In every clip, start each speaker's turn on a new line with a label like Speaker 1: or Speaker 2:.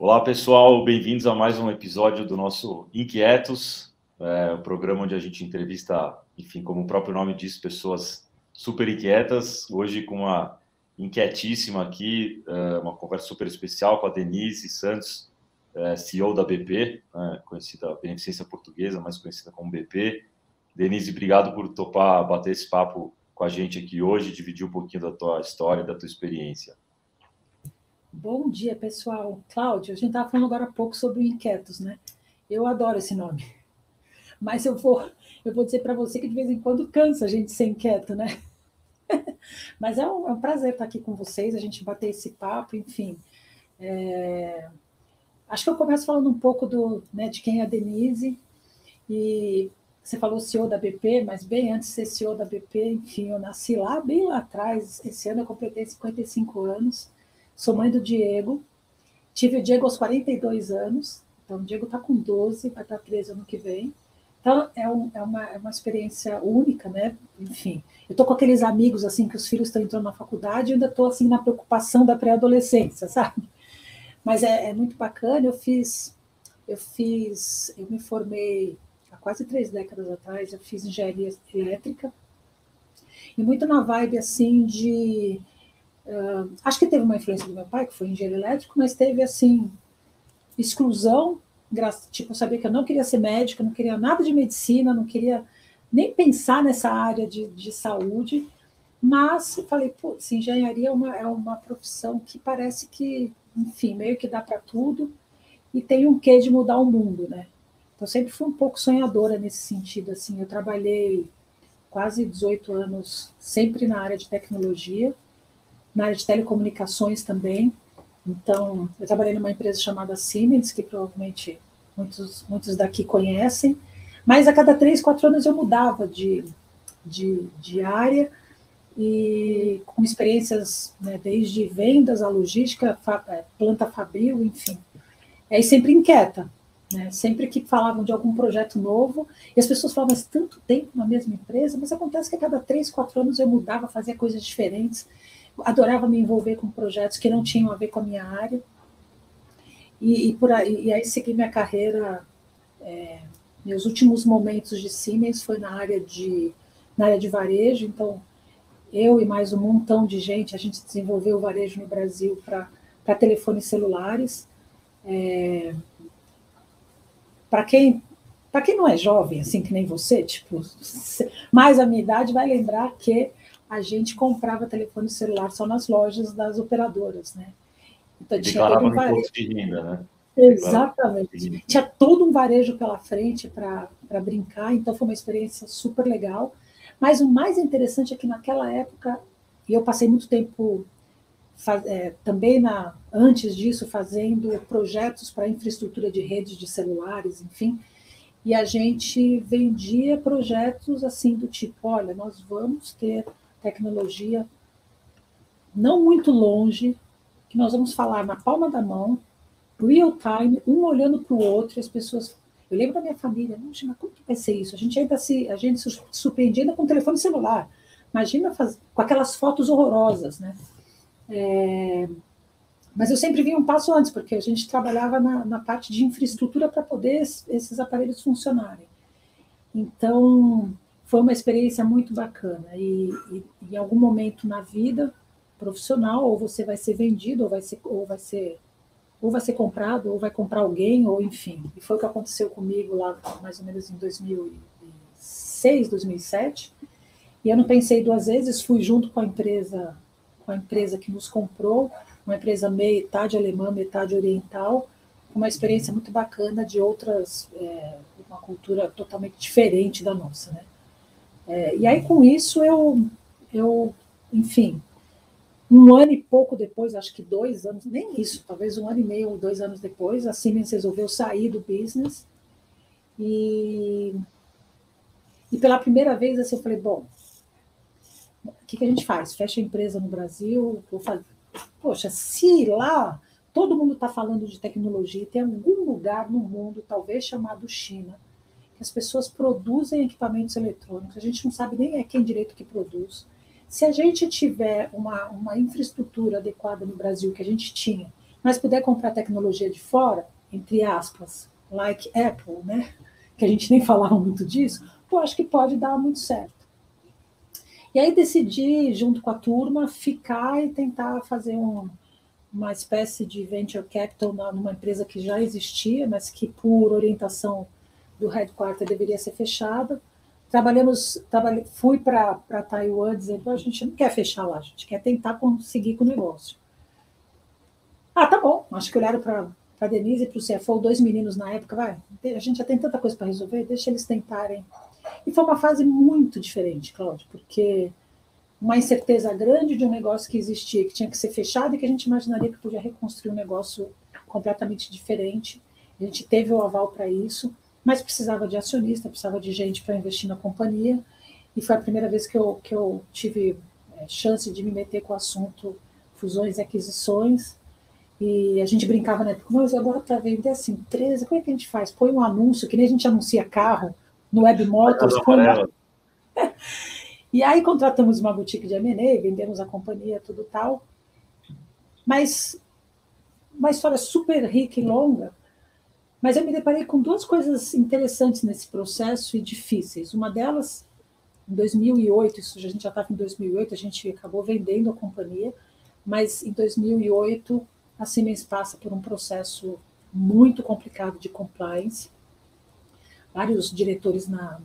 Speaker 1: Olá, pessoal, bem-vindos a mais um episódio do nosso Inquietos, o programa onde a gente entrevista, enfim, como o próprio nome diz, pessoas super inquietas. Hoje com uma inquietíssima aqui, uma conversa super especial com a Denise Santos, CEO da BP, conhecida Beneficência Portuguesa, mais conhecida como BP. Denise, obrigado por topar bater esse papo com a gente aqui hoje, dividir um pouquinho da tua história, da tua experiência.
Speaker 2: Bom dia, pessoal. Cláudio, a gente estava falando agora há pouco sobre o Inquietos, né? Eu adoro esse nome. Mas eu vou dizer para você que de vez em quando cansa a gente ser inquieto, né? Mas é um prazer estar aqui com vocês, a gente bater esse papo, enfim. Acho que eu começo falando um pouco de quem é a Denise. E você falou CEO da BP, mas bem antes de ser CEO da BP, enfim, eu nasci lá, bem lá atrás. Esse ano eu completei 55 anos. Sou mãe do Diego. Tive o Diego aos 42 anos, então o Diego está com 12, vai estar 13 ano que vem. Então é uma experiência única, né? Enfim, eu estou com aqueles amigos assim que os filhos estão entrando na faculdade e ainda estou assim na preocupação da pré-adolescência, sabe? Mas é muito bacana. Eu me formei há quase 3 décadas atrás. Eu fiz engenharia elétrica e muito na vibe assim de acho que teve uma influência do meu pai, que foi engenheiro elétrico, mas teve, assim, exclusão, tipo, eu sabia que eu não queria ser médica, não queria nada de medicina, não queria nem pensar nessa área de saúde, mas falei, putz, engenharia é uma profissão que parece que, enfim, meio que dá para tudo e tem um quê de mudar o mundo, né? Então, eu sempre fui um pouco sonhadora nesse sentido, assim, eu trabalhei quase 18 anos sempre na área de tecnologia, na área de telecomunicações também. Então, eu trabalhei numa empresa chamada Siemens, que provavelmente muitos daqui conhecem, mas a cada 3, 4 anos eu mudava de área e com experiências, né, desde vendas, a logística, planta fabril, enfim. E sempre inquieta, né? Sempre que falavam de algum projeto novo, e as pessoas falavam, mas tanto tempo na mesma empresa, mas acontece que a cada 3, 4 anos eu mudava, fazia coisas diferentes, adorava me envolver com projetos que não tinham a ver com a minha área, e aí segui minha carreira. Meus últimos momentos de Siemens foi na área de varejo, então eu e mais um montão de gente, a gente desenvolveu o varejo no Brasil para telefones celulares. Para quem não é jovem, assim que nem você, tipo, mais a minha idade vai lembrar que a gente comprava telefone celular só nas lojas das operadoras, né? Então tinha todo um varejo.
Speaker 1: De renda, né?
Speaker 2: Exatamente. Tinha todo um varejo pela frente para brincar, então foi uma experiência super legal. Mas o mais interessante é que naquela época, e eu passei muito tempo também antes disso fazendo projetos para infraestrutura de redes de celulares, enfim, e a gente vendia projetos assim do tipo, olha, nós vamos ter tecnologia não muito longe, que nós vamos falar na palma da mão, real time, um olhando para o outro, e as pessoas. Eu lembro da minha família, mas como que vai ser isso? A gente se surpreendia ainda com o telefone celular. Imagina com aquelas fotos horrorosas, né? Mas eu sempre vi um passo antes, porque a gente trabalhava na parte de infraestrutura para poder esses aparelhos funcionarem. Então, foi uma experiência muito bacana. E em algum momento na vida profissional, ou você vai ser vendido, ou vai ser comprado, ou vai comprar alguém, ou enfim. E foi o que aconteceu comigo lá, mais ou menos em 2006, 2007. E eu não pensei 2 vezes, fui junto com a empresa que nos comprou, uma empresa metade alemã, metade oriental, uma experiência muito bacana de uma cultura totalmente diferente da nossa, né? E aí, com isso, enfim, 1 ano e pouco depois, acho que 2 anos, nem isso, talvez 1 ano e meio ou 2 anos depois, a Siemens resolveu sair do business. E pela primeira vez, assim, eu falei, bom, o que a gente faz? Fecha a empresa no Brasil, vou fazer. Poxa, se lá todo mundo está falando de tecnologia, tem algum lugar no mundo, talvez chamado China, que as pessoas produzem equipamentos eletrônicos, a gente não sabe nem quem direito que produz. Se a gente tiver uma infraestrutura adequada no Brasil, que a gente tinha, mas puder comprar tecnologia de fora, entre aspas, like Apple, né? Que a gente nem falava muito disso, pô, acho que pode dar muito certo. E aí decidi, junto com a turma, ficar e tentar fazer uma espécie de venture capital numa empresa que já existia, mas que, por orientação do headquarter, deveria ser fechada. Fui para Taiwan dizendo, a gente não quer fechar lá, a gente quer tentar conseguir com o negócio. Ah, tá bom, acho que olharam para a Denise e para o CFO, 2 meninos na época, vai, a gente já tem tanta coisa para resolver, deixa eles tentarem. E foi uma fase muito diferente, Cláudio, porque uma incerteza grande de um negócio que existia, que tinha que ser fechado e que a gente imaginaria que podia reconstruir um negócio completamente diferente. A gente teve o aval para isso, mas precisava de acionista, precisava de gente para investir na companhia, e foi a primeira vez que eu tive chance de me meter com o assunto fusões e aquisições, e a gente brincava, né? Mas agora para vender essa empresa, como é que a gente faz? Põe um anúncio, que nem a gente anuncia carro, no Web Motors, põe uma... E aí contratamos uma boutique de M&A, vendemos a companhia, tudo tal. Mas uma história super rica e longa. Mas eu me deparei com 2 coisas interessantes nesse processo e difíceis. Uma delas, em 2008, isso a gente já estava em 2008, a gente acabou vendendo a companhia, mas em 2008 a Siemens passa por um processo muito complicado de compliance. Vários diretores na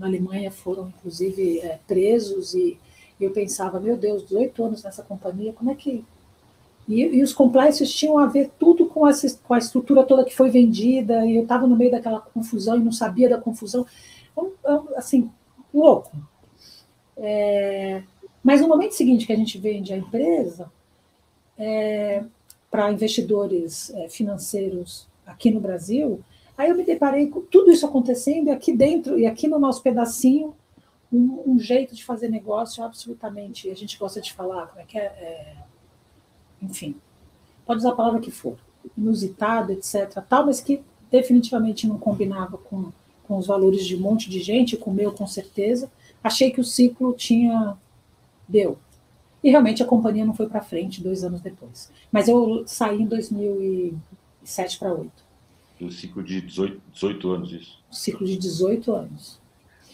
Speaker 2: Alemanha foram, inclusive, presos, e eu pensava, meu Deus, 18 anos nessa companhia, como é que... E os compliances tinham a ver tudo com a estrutura toda que foi vendida, e eu estava no meio daquela confusão e não sabia da confusão. Assim, louco. Mas no momento seguinte que a gente vende a empresa, para investidores financeiros aqui no Brasil, aí eu me deparei com tudo isso acontecendo, e aqui dentro, e aqui no nosso pedacinho, um jeito de fazer negócio absolutamente, a gente gosta de falar, como é que enfim, pode usar a palavra que for, inusitado, etc., tal, mas que definitivamente não combinava com os valores de um monte de gente, com o meu, com certeza. Achei que o ciclo deu. E realmente a companhia não foi para frente 2 anos depois. Mas eu saí em 2007 para 2008.
Speaker 1: Um ciclo de 18 anos, isso.
Speaker 2: Um ciclo de 18 anos.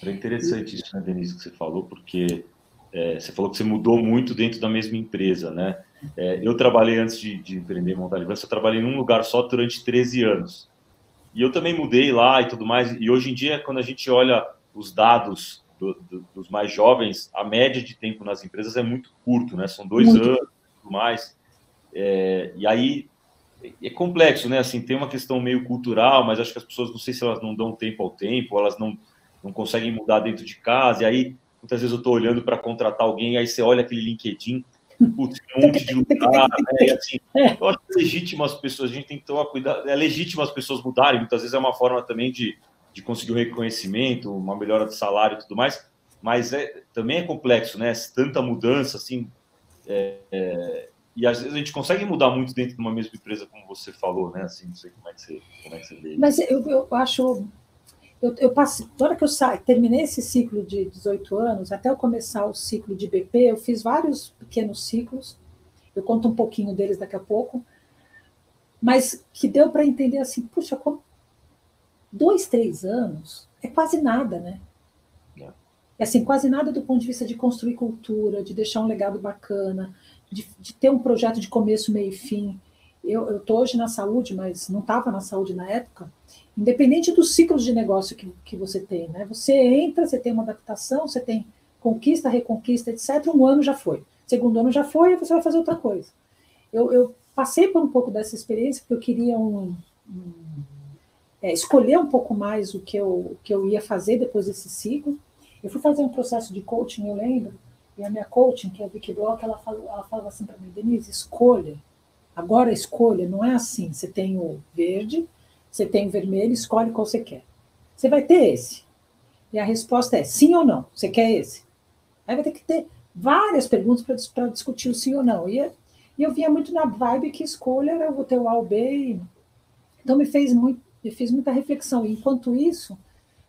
Speaker 1: É interessante isso, né, Denise, que você falou, porque você falou que você mudou muito dentro da mesma empresa, né? Eu trabalhei antes de empreender e montar a Livança, eu trabalhei num lugar só durante 13 anos. E eu também mudei lá e tudo mais. E hoje em dia, quando a gente olha os dados dos mais jovens, a média de tempo nas empresas é muito curto, né? São 2 anos e tudo mais. E aí é complexo, né? Assim, tem uma questão meio cultural, mas acho que as pessoas, não sei se elas não dão tempo ao tempo, elas não conseguem mudar dentro de casa. E aí, muitas vezes eu estou olhando para contratar alguém, e aí você olha aquele LinkedIn, putz, um monte de lugar, né? E assim, eu acho que é legítimo as pessoas, a gente tem que tomar cuidado, é legítimo as pessoas mudarem, muitas vezes é uma forma também de conseguir um reconhecimento, uma melhora de salário e tudo mais, mas também é complexo, né? Tanta mudança, assim, e às vezes a gente consegue mudar muito dentro de uma mesma empresa, como você falou, né? Assim, não sei como é que você vê.
Speaker 2: Mas eu acho... Eu passei, na hora que eu terminei esse ciclo de 18 anos, até eu começar o ciclo de BP, eu fiz vários pequenos ciclos, eu conto um pouquinho deles daqui a pouco, mas que deu para entender assim, puxa, 2, 3 anos é quase nada, né? É assim, quase nada do ponto de vista de construir cultura, de deixar um legado bacana, de ter um projeto de começo, meio e fim. Eu estou hoje na saúde, mas não estava na saúde na época, independente dos ciclos de negócio que você tem, né? Você entra, você tem uma adaptação, você tem conquista, reconquista, etc. 1 ano já foi. 2º ano já foi, e você vai fazer outra coisa. Eu passei por um pouco dessa experiência, porque eu queria escolher um pouco mais o que eu ia fazer depois desse ciclo. Eu fui fazer um processo de coaching, eu lembro, e a minha coaching, que é a Vicky Bloch, ela falava assim para mim, Denise, escolha. Agora escolha, não é assim. Você tem o verde, você tem o vermelho, escolhe qual você quer. Você vai ter esse. E a resposta é sim ou não. Você quer esse? Aí vai ter que ter várias perguntas para discutir o sim ou não. E eu via muito na vibe que escolha era eu vou ter o A ou B. Então me fez muita reflexão. E, enquanto isso,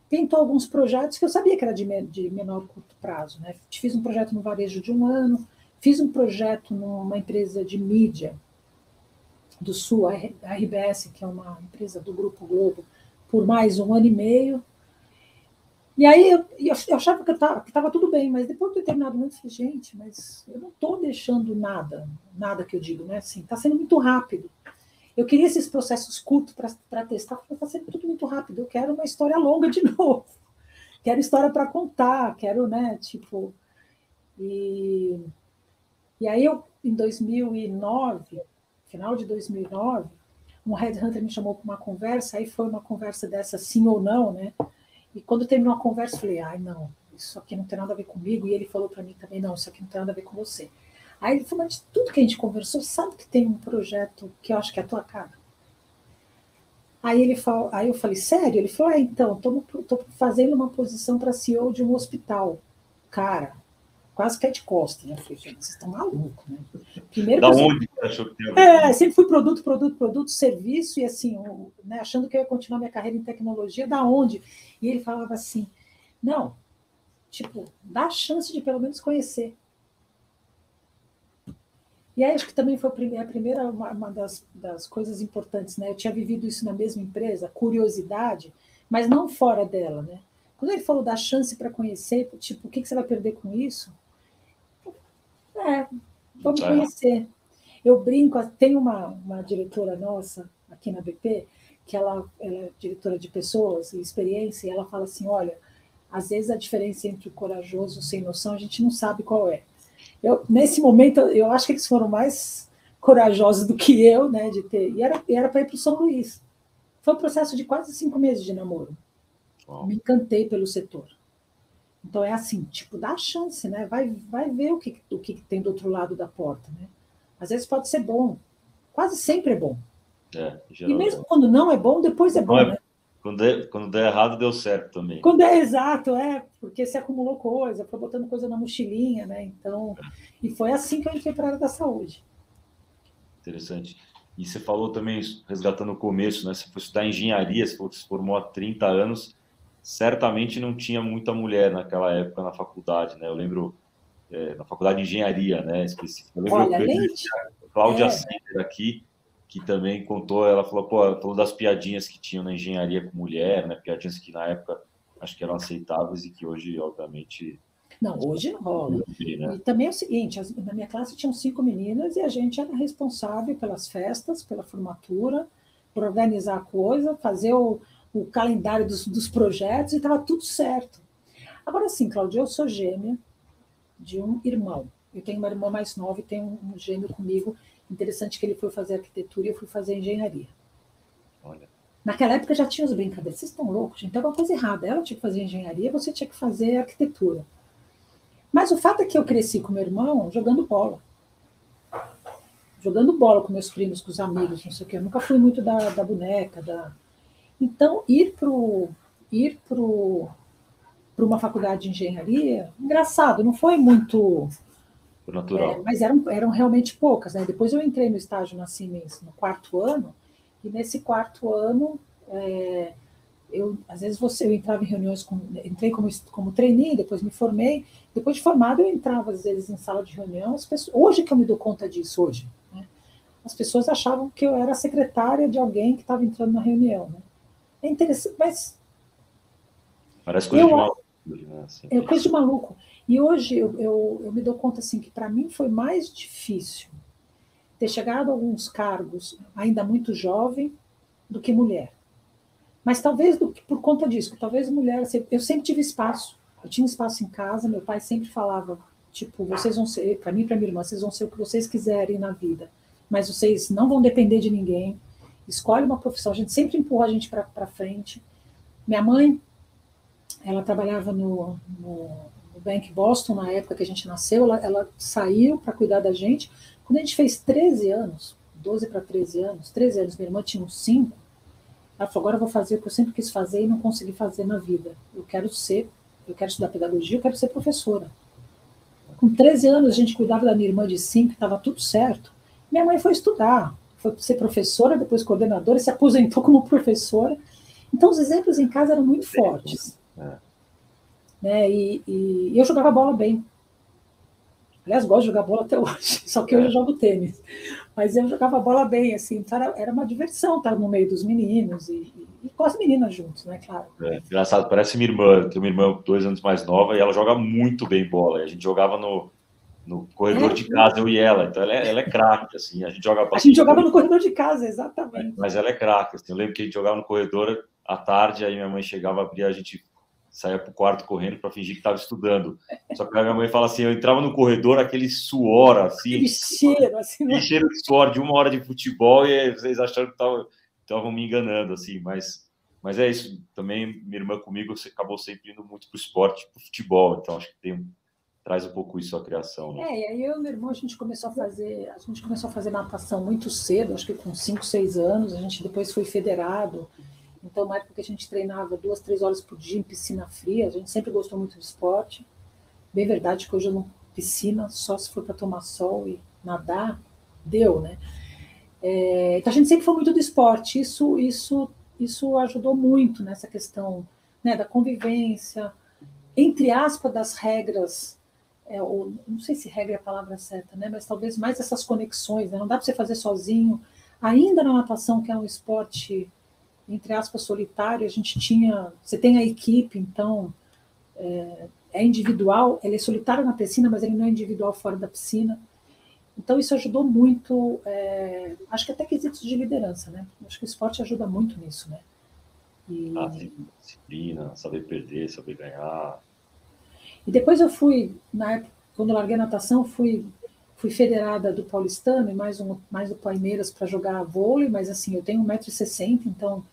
Speaker 2: tentou alguns projetos que eu sabia que era de menor curto prazo, né? Fiz um projeto no varejo de 1 ano, fiz um projeto numa empresa de mídia do Sul, a RBS, que é uma empresa do Grupo Globo, por mais 1 ano e meio. E aí eu achava que estava tudo bem, mas depois de um determinado momento eu falei, gente, mas eu não estou deixando nada que eu digo, né? Assim, está sendo muito rápido. Eu queria esses processos curtos para testar, mas está sendo tudo muito rápido. Eu quero uma história longa de novo. Quero história para contar, quero, né, tipo... E aí eu, em 2009, final de 2009, um headhunter me chamou para uma conversa, aí foi uma conversa dessa sim ou não, né? E quando terminou a conversa, eu falei, ai, não, isso aqui não tem nada a ver comigo. E ele falou para mim também, não, isso aqui não tem nada a ver com você. Aí ele falou, mas de tudo que a gente conversou, sabe que tem um projeto que eu acho que é a tua cara? Aí eu falei, sério? Ele falou, então, estou fazendo uma posição para CEO de um hospital. Cara, quase Cat Costa, né? Eu falei, gente, vocês estão malucos, né? Primeiro
Speaker 1: da onde você achou que
Speaker 2: tinha... sempre fui produto, serviço, e assim, né, achando que eu ia continuar minha carreira em tecnologia, da onde? E ele falava assim, não, tipo, dá a chance de pelo menos conhecer. E aí acho que também foi a primeira, uma das coisas importantes, né? Eu tinha vivido isso na mesma empresa, curiosidade, mas não fora dela, né? Quando ele falou da chance para conhecer, tipo, o que você vai perder com isso? Vamos conhecer. Eu brinco, tem uma diretora nossa aqui na BP, que ela é diretora de pessoas e experiência, e ela fala assim, olha, às vezes a diferença entre o corajoso e o sem noção, a gente não sabe qual é. Nesse momento, eu acho que eles foram mais corajosos do que eu, né, de ter. E era para ir para o São Luís. Foi um processo de quase 5 meses de namoro. Me encantei pelo setor. Então é assim, tipo, dá a chance, né? Vai ver o que tem do outro lado da porta, né? Às vezes pode ser bom, quase sempre é bom. E mesmo quando não é bom, depois é bom, né?
Speaker 1: Quando der errado, deu certo também.
Speaker 2: Quando é exato, porque se acumulou coisa, foi botando coisa na mochilinha, né? Então, e foi assim que eu entrei para a área da saúde.
Speaker 1: Interessante. E você falou também, resgatando o começo, né? Você foi estudar engenharia, você falou que se formou há 30 anos, certamente não tinha muita mulher naquela época na faculdade, né? Eu lembro, na faculdade de engenharia, né? Específica. Eu lembro a Cláudia Sender aqui, que também contou, ela falou das piadinhas que tinham na engenharia com mulher, né? Piadinhas que na época acho que eram aceitáveis e que hoje, obviamente...
Speaker 2: Não, hoje não rola. E também é o seguinte, na minha classe tinham 5 meninas e a gente era responsável pelas festas, pela formatura, por organizar a coisa, fazer o calendário dos projetos, e estava tudo certo. Agora sim, Cláudia, eu sou gêmea de um irmão. Eu tenho uma irmã mais nova e tenho um gêmeo comigo. Interessante que ele foi fazer arquitetura e eu fui fazer engenharia.
Speaker 1: Olha.
Speaker 2: Naquela época já tinha os brincadeiros. Vocês estão loucos, gente? Tem alguma coisa errada. Ela tinha que fazer engenharia, você tinha que fazer arquitetura. Mas o fato é que eu cresci com meu irmão jogando bola. Jogando bola com meus primos, com os amigos, não sei o quê. Eu nunca fui muito da boneca. Então, ir para uma faculdade de engenharia, engraçado, não foi muito...
Speaker 1: natural.
Speaker 2: Mas eram realmente poucas, né? Depois eu entrei no estágio na Siemens no 4º ano, e nesse 4º ano, às vezes eu entrava em reuniões, entrei como trainee, depois me formei. Depois de formado, eu entrava, às vezes, em sala de reunião. Hoje que eu me dou conta disso, hoje, né? As pessoas achavam que eu era secretária de alguém que estava entrando na reunião. Né? É interessante, mas...
Speaker 1: Parece coisa de maluco. Né? Assim,
Speaker 2: é coisa de maluco. E hoje eu me dou conta assim, que para mim foi mais difícil ter chegado a alguns cargos ainda muito jovem do que mulher. Mas talvez por conta disso, que talvez mulher... Eu sempre tive espaço. Eu tinha espaço em casa, meu pai sempre falava, tipo, vocês vão ser, para mim e para minha irmã, vocês vão ser o que vocês quiserem na vida, mas vocês não vão depender de ninguém. Escolhe uma profissão. A gente sempre empurra a gente para frente. Minha mãe, ela trabalhava no Bank Boston, na época que a gente nasceu, ela saiu para cuidar da gente. Quando a gente fez 13 anos, 12 para 13 anos, minha irmã tinha uns 5, ela falou, agora eu vou fazer o que eu sempre quis fazer e não consegui fazer na vida. Eu quero estudar pedagogia, eu quero ser professora. Com 13 anos, a gente cuidava da minha irmã de 5, estava tudo certo. Minha mãe foi estudar, foi ser professora, depois coordenadora, se aposentou como professora. Então, os exemplos em casa eram muito fortes. Né? E eu jogava bola bem. Aliás, gosto de jogar bola até hoje, só que hoje eu jogo tênis. Mas eu jogava bola bem, assim, então era uma diversão estar no meio dos meninos e com as meninas juntos, né, claro.
Speaker 1: Engraçado, parece minha irmã, tem uma irmã 2 anos mais nova e ela joga muito bem bola. E a gente jogava no corredor de casa, eu e ela. Então ela é craque, assim, a gente joga
Speaker 2: A gente jogava
Speaker 1: basquetebol,
Speaker 2: no corredor de casa, exatamente.
Speaker 1: mas ela é craque. Assim, eu lembro que a gente jogava no corredor à tarde, aí minha mãe chegava, abria, a gente saía pro quarto correndo para fingir que estava estudando. Só que a minha mãe fala assim, eu entrava no corredor, aquele suor, assim,
Speaker 2: aquele cheiro, assim,
Speaker 1: aquele cheiro de suor de 1 hora de futebol, e vocês acharam que estavam me enganando, assim, mas é isso. Também minha irmã comigo acabou sempre indo muito pro esporte, pro futebol, então acho que traz um pouco isso à criação, né?
Speaker 2: E aí eu e meu irmão, a gente começou a fazer natação muito cedo, acho que com 5, 6 anos, a gente depois foi federado. Então, na época que a gente treinava 2, 3 horas por dia em piscina fria, a gente sempre gostou muito de esporte. Bem verdade que hoje eu não piscina, só se for para tomar sol e nadar, deu, né? Então a gente sempre foi muito do esporte, isso ajudou muito nessa questão, né, da convivência, entre aspas, das regras, ou, não sei se regra é a palavra certa, né, mas talvez mais essas conexões, né, não dá para você fazer sozinho. Ainda na natação, que é um esporte, entre aspas, solitário, você tem a equipe, então é individual, ele é solitário na piscina, mas ele não é individual fora da piscina. Então, isso ajudou muito, acho que até quesitos de liderança, né? Acho que o esporte ajuda muito nisso, né?
Speaker 1: Disciplina, saber perder, saber ganhar.
Speaker 2: E depois eu fui, na época, quando eu larguei a natação, fui federada do Paulistano e mais do Palmeiras para jogar vôlei, mas assim, eu tenho 1,60 m, então,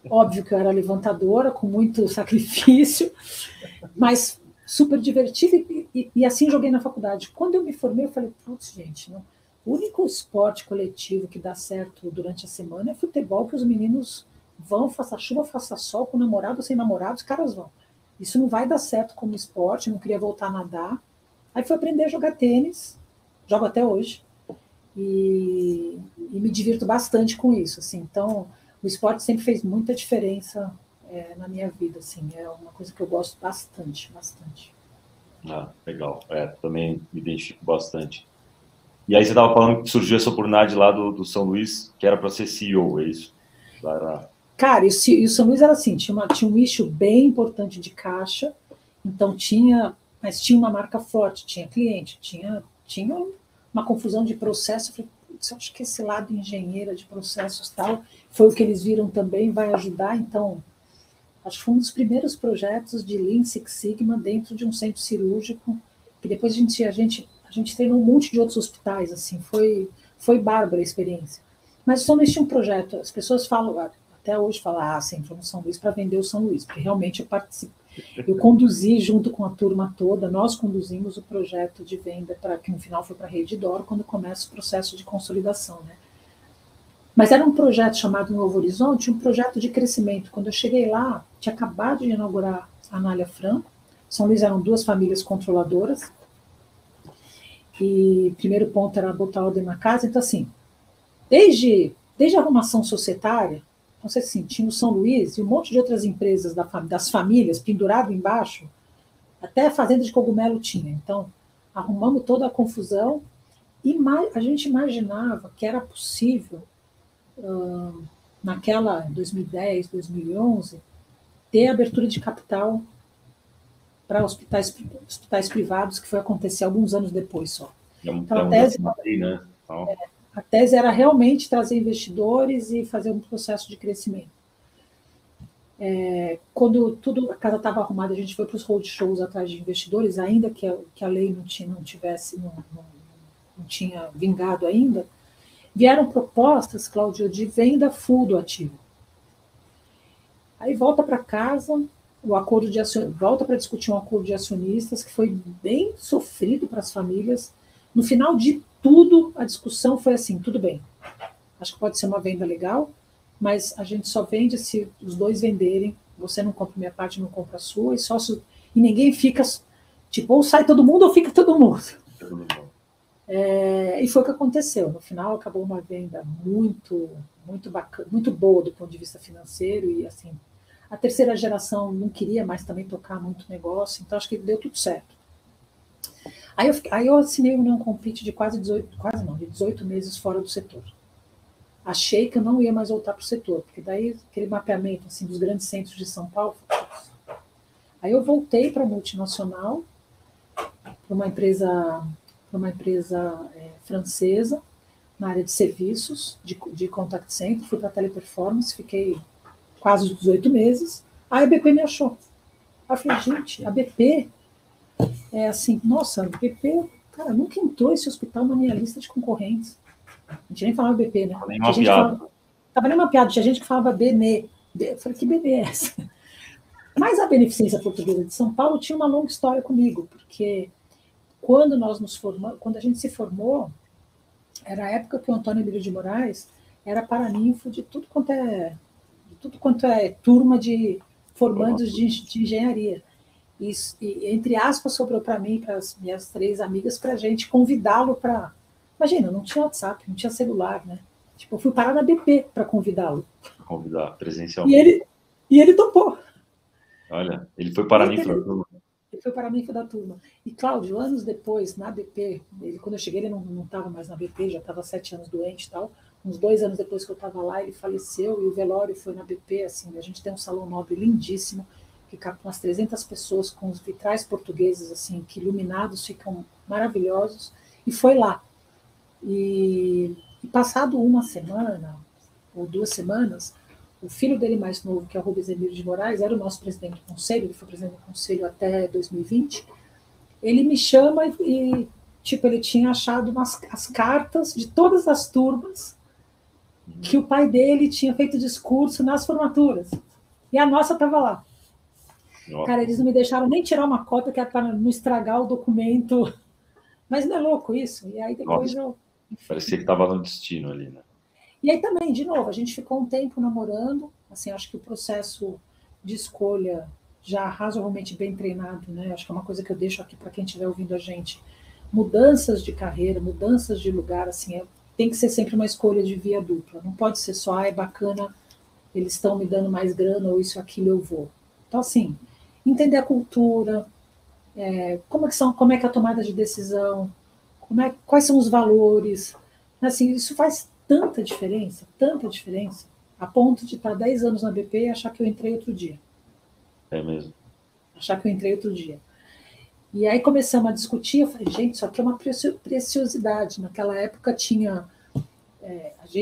Speaker 2: óbvio que eu era levantadora, com muito sacrifício, mas super divertido e assim joguei na faculdade. Quando eu me formei, eu falei, putz, gente, não, o único esporte coletivo que dá certo durante a semana é futebol, que os meninos vão, faça chuva, faça sol, com namorado ou sem namorado, os caras vão. Isso não vai dar certo como esporte, não queria voltar a nadar. Aí fui aprender a jogar tênis, jogo até hoje, e me divirto bastante com isso. Assim. Então, o esporte sempre fez muita diferença na minha vida. Assim. É uma coisa que eu gosto bastante, bastante.
Speaker 1: Legal. Também me identifico bastante. E aí você estava falando que surgiu essa oportunidade lá do São Luís, que era para ser CEO, é isso?
Speaker 2: Cara, e o São Luís era assim, tinha um issue bem importante de caixa, então mas tinha uma marca forte, tinha cliente, tinha uma confusão de processo. Eu falei, putz, acho que esse lado engenheira de processos tal, foi o que eles viram também, vai ajudar, então, acho que foi um dos primeiros projetos de Lean Six Sigma dentro de um centro cirúrgico, que depois a gente treinou um monte de outros hospitais, assim, foi bárbara a experiência. Mas só não existia um projeto, as pessoas falam, até hoje falam, sempre no São Luís para vender o São Luís, porque realmente eu conduzi junto com a turma toda, nós conduzimos o projeto de venda, que no final foi para a Rede D'Or, quando começa o processo de consolidação, né? Mas era um projeto chamado Novo Horizonte, um projeto de crescimento. Quando eu cheguei lá, tinha acabado de inaugurar a Anália Franco, São Luís eram 2 famílias controladoras, e o primeiro ponto era botar ordem na casa, então assim, desde a arrumação societária, não sei se tinha o São Luís e um monte de outras empresas das famílias pendurado embaixo, até a fazenda de cogumelo tinha. Então, arrumamos toda a confusão e a gente imaginava que era possível, naquela 2010, 2011, ter abertura de capital para hospitais privados, que foi acontecer alguns anos depois só. Então, a tese era realmente trazer investidores e fazer um processo de crescimento. Quando a casa estava arrumada, a gente foi para os roadshows atrás de investidores, ainda que a lei não tinha vingado ainda, vieram propostas, Cláudio, de venda full do ativo. Aí volta para casa, volta para discutir um acordo de acionistas, que foi bem sofrido para as famílias. No final de tudo, a discussão foi assim, tudo bem, acho que pode ser uma venda legal, mas a gente só vende se os dois venderem, você não compra minha parte, não compra a sua, e ninguém fica, tipo, ou sai todo mundo ou fica todo mundo. E foi o que aconteceu. No final, acabou uma venda muito, muito bacana, muito boa do ponto de vista financeiro, e assim, a terceira geração não queria mais também tocar muito negócio, então acho que deu tudo certo. Aí eu assinei um não-compete de de 18 meses fora do setor. Achei que eu não ia mais voltar para o setor, porque daí aquele mapeamento assim, dos grandes centros de São Paulo. Aí eu voltei para a multinacional, para uma empresa francesa, na área de serviços, de contact center, fui para a Teleperformance, fiquei quase 18 meses, aí a BP me achou. Aí eu falei, gente, a BP é assim, nossa, a BP, cara, nunca entrou esse hospital na minha lista de concorrentes. A gente nem falava BP, né?
Speaker 1: Nem mapeado.
Speaker 2: Estava nem mapeado, tinha gente que falava BNE. Eu falei, que BNE é essa? Mas a Beneficência Portuguesa de São Paulo tinha uma longa história comigo, porque quando nós nos formamos, quando a gente se formou, era a época que o Antônio Emílio de Moraes era paraninfo de tudo quanto é turma de formandos de engenharia. E, entre aspas, sobrou para mim, para as minhas 3 amigas, para a gente convidá-lo para. Imagina, não tinha WhatsApp, não tinha celular, né? Tipo, eu fui parar na BP para convidá-lo.
Speaker 1: Convidar presencialmente.
Speaker 2: E ele topou.
Speaker 1: Olha, ele foi paraninfo da turma.
Speaker 2: Ele foi paraninfo da turma. E, Cláudio, anos depois, na BP, quando eu cheguei, ele não estava mais na BP, já estava 7 anos doente e tal. Uns 2 anos depois que eu estava lá, ele faleceu e o velório foi na BP. Assim, a gente tem um salão nobre lindíssimo, que capta umas 300 pessoas com os vitrais portugueses, assim, que iluminados, ficam maravilhosos. E foi lá. E passado uma semana, ou 2 semanas, o filho dele mais novo, que é o Rubens Emílio de Moraes, era o nosso presidente do conselho, ele foi presidente do conselho até 2020, ele me chama e tipo, ele tinha achado as cartas de todas as turmas que o pai dele tinha feito discurso nas formaturas. E a nossa estava lá. Nossa. Cara, eles não me deixaram nem tirar uma cópia, que era para não estragar o documento. Mas não é louco isso? E aí depois
Speaker 1: parecia que estava no destino ali, né?
Speaker 2: E aí também, de novo, a gente ficou um tempo namorando, assim, acho que o processo de escolha já razoavelmente bem treinado, né? Acho que é uma coisa que eu deixo aqui para quem estiver ouvindo a gente. Mudanças de carreira, mudanças de lugar, assim, tem que ser sempre uma escolha de via dupla. Não pode ser só, é bacana, eles estão me dando mais grana, ou isso, aquilo, eu vou. Então, assim, entender a cultura, como é que é a tomada de decisão, quais são os valores. Assim, isso faz tanta diferença, a ponto de estar 10 anos na BP e achar que eu entrei outro dia.
Speaker 1: É mesmo.
Speaker 2: Achar que eu entrei outro dia. E aí começamos a discutir, eu falei, gente, isso aqui é uma preciosidade. Naquela época tinha...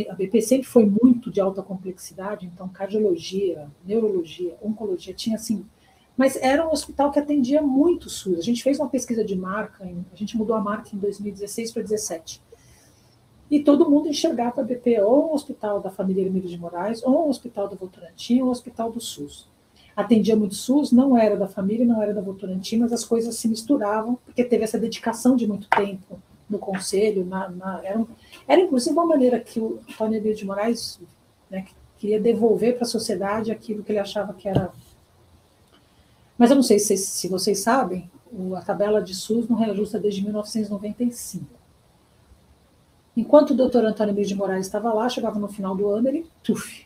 Speaker 2: a BP sempre foi muito de alta complexidade, então cardiologia, neurologia, oncologia, tinha assim... Mas era um hospital que atendia muito SUS. A gente fez uma pesquisa de marca, a gente mudou a marca em 2016 para 2017. E todo mundo enxergava a BP ou um hospital da família Emílio de Moraes, ou um hospital da Votorantim, ou um hospital do SUS. Atendia muito SUS, não era da família, não era da Votorantim, mas as coisas se misturavam, porque teve essa dedicação de muito tempo no conselho. Era inclusive uma maneira que o Antônio Emílio de Moraes, né, queria devolver para a sociedade aquilo que ele achava que era... Mas eu não sei se vocês sabem, a tabela de SUS não reajusta desde 1995. Enquanto o doutor Antônio Emílio de Moraes estava lá, chegava no final do ano, ele tuf.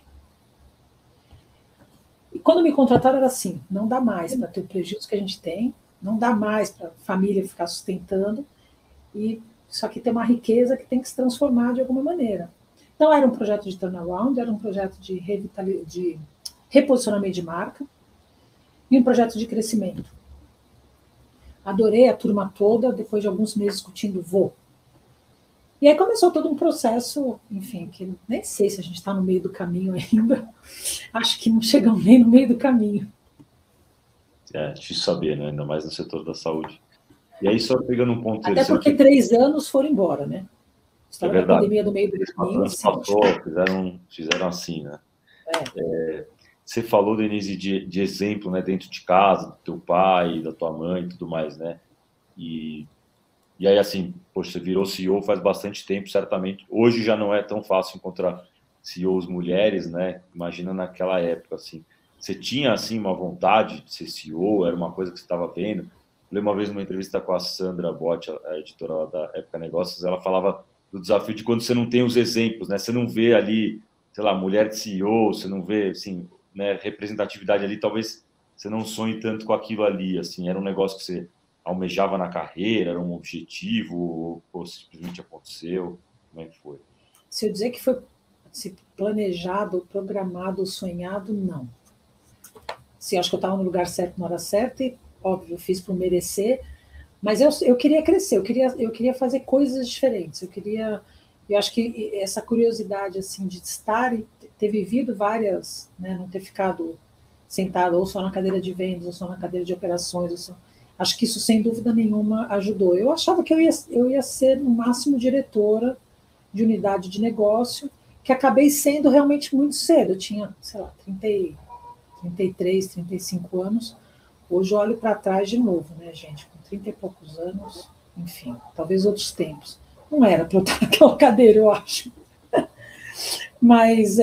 Speaker 2: E quando me contrataram era assim, não dá mais para ter o prejuízo que a gente tem, não dá mais para a família ficar sustentando, e isso aqui tem uma riqueza que tem que se transformar de alguma maneira. Então era um projeto de turnaround, era um projeto de reposicionamento de marca, e um projeto de crescimento. Adorei a turma toda, depois de alguns meses discutindo, vou. E aí começou todo um processo, enfim, que nem sei se a gente está no meio do caminho ainda. Acho que não chegamos nem no meio do caminho.
Speaker 1: É difícil saber, né? Ainda mais no setor da saúde. E aí, só pegando um ponto
Speaker 2: interessante... Até porque 3 anos foram embora, né?
Speaker 1: História da pandemia
Speaker 2: do meio do caminho.
Speaker 1: Fizeram assim, né? Você falou, Denise, de exemplo, né, dentro de casa, do teu pai, da tua mãe e tudo mais, né? E aí, assim, poxa, você virou CEO faz bastante tempo, certamente. Hoje já não é tão fácil encontrar CEOs mulheres, né? Imagina naquela época, assim. Você tinha, assim, uma vontade de ser CEO? Era uma coisa que você estava vendo? Eu lembro uma vez numa entrevista com a Sandra Bott, a editora da Época Negócios, ela falava do desafio de quando você não tem os exemplos, né? Você não vê ali, sei lá, mulher de CEO, você não vê, assim... Né, representatividade ali, talvez você não sonhe tanto com aquilo ali, assim, era um negócio que você almejava na carreira? Era um objetivo? Ou simplesmente aconteceu? Como é que foi?
Speaker 2: Se eu dizer que foi planejado, programado, sonhado, não. Se acho que eu estava no lugar certo na hora certa, e óbvio, eu fiz por merecer, mas eu queria crescer, eu queria fazer coisas diferentes, eu acho que essa curiosidade assim de estar e ter vivido várias, né, não ter ficado sentado ou só na cadeira de vendas, ou só na cadeira de operações, acho que isso sem dúvida nenhuma ajudou. Eu achava que eu ia ser no máximo diretora de unidade de negócio, que acabei sendo realmente muito cedo. Eu tinha, sei lá, 33, 35 anos. Hoje eu olho para trás de novo, né, gente? Com 30 e poucos anos, enfim, talvez outros tempos. Não era para eu estar naquela cadeira, eu acho. Mas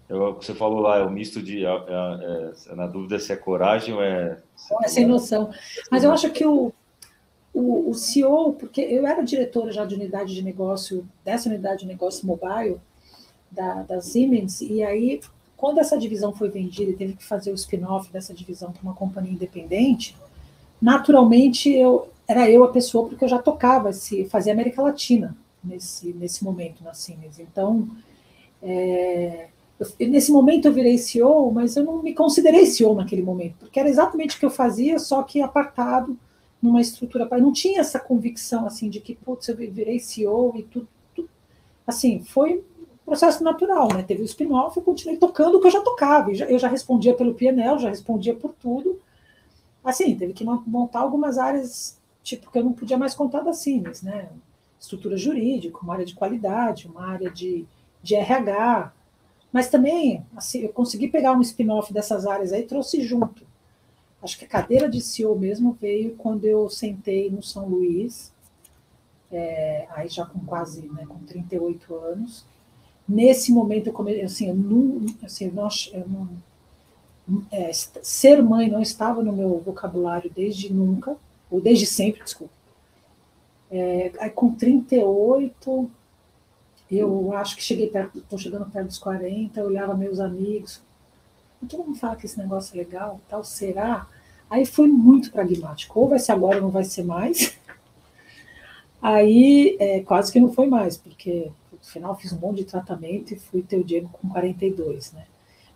Speaker 1: Você falou lá, é um misto de. Na dúvida se é coragem ou é.
Speaker 2: não é sem noção. Mas eu acho que o CEO, porque eu era diretora já de unidade de negócio, dessa unidade de negócio mobile, da Siemens, e aí, quando essa divisão foi vendida e teve que fazer o spin-off dessa divisão para uma companhia independente, naturalmente era eu a pessoa, porque eu já tocava, fazia América Latina nesse momento na Siemens. Então, nesse momento eu virei CEO, mas eu não me considerei CEO naquele momento, porque era exatamente o que eu fazia, só que apartado numa estrutura. Eu não tinha essa convicção assim de que, putz, eu virei CEO e tudo. Assim, foi processo natural, né? Teve o spin-off, eu continuei tocando o que eu já tocava. Eu já respondia pelo P&L, já respondia por tudo. Assim, teve que montar algumas áreas, tipo, que eu não podia mais contar da Siemens, né? Estrutura jurídica, uma área de qualidade, uma área de RH. Mas também, assim, eu consegui pegar um spin-off dessas áreas aí e trouxe junto. Acho que a cadeira de CEO mesmo veio quando eu sentei no São Luís, aí já com quase, né, com 38 anos. Nesse momento, eu comecei, assim, ser mãe não estava no meu vocabulário desde nunca, ou desde sempre, desculpa. Aí com 38, eu acho que estou chegando perto dos 40, eu olhava meus amigos, todo mundo fala que esse negócio é legal, tal, será? Aí foi muito pragmático, ou vai ser agora ou não vai ser mais. Aí quase que não foi mais, porque no final fiz um monte de tratamento e fui ter o Diego com 42, né?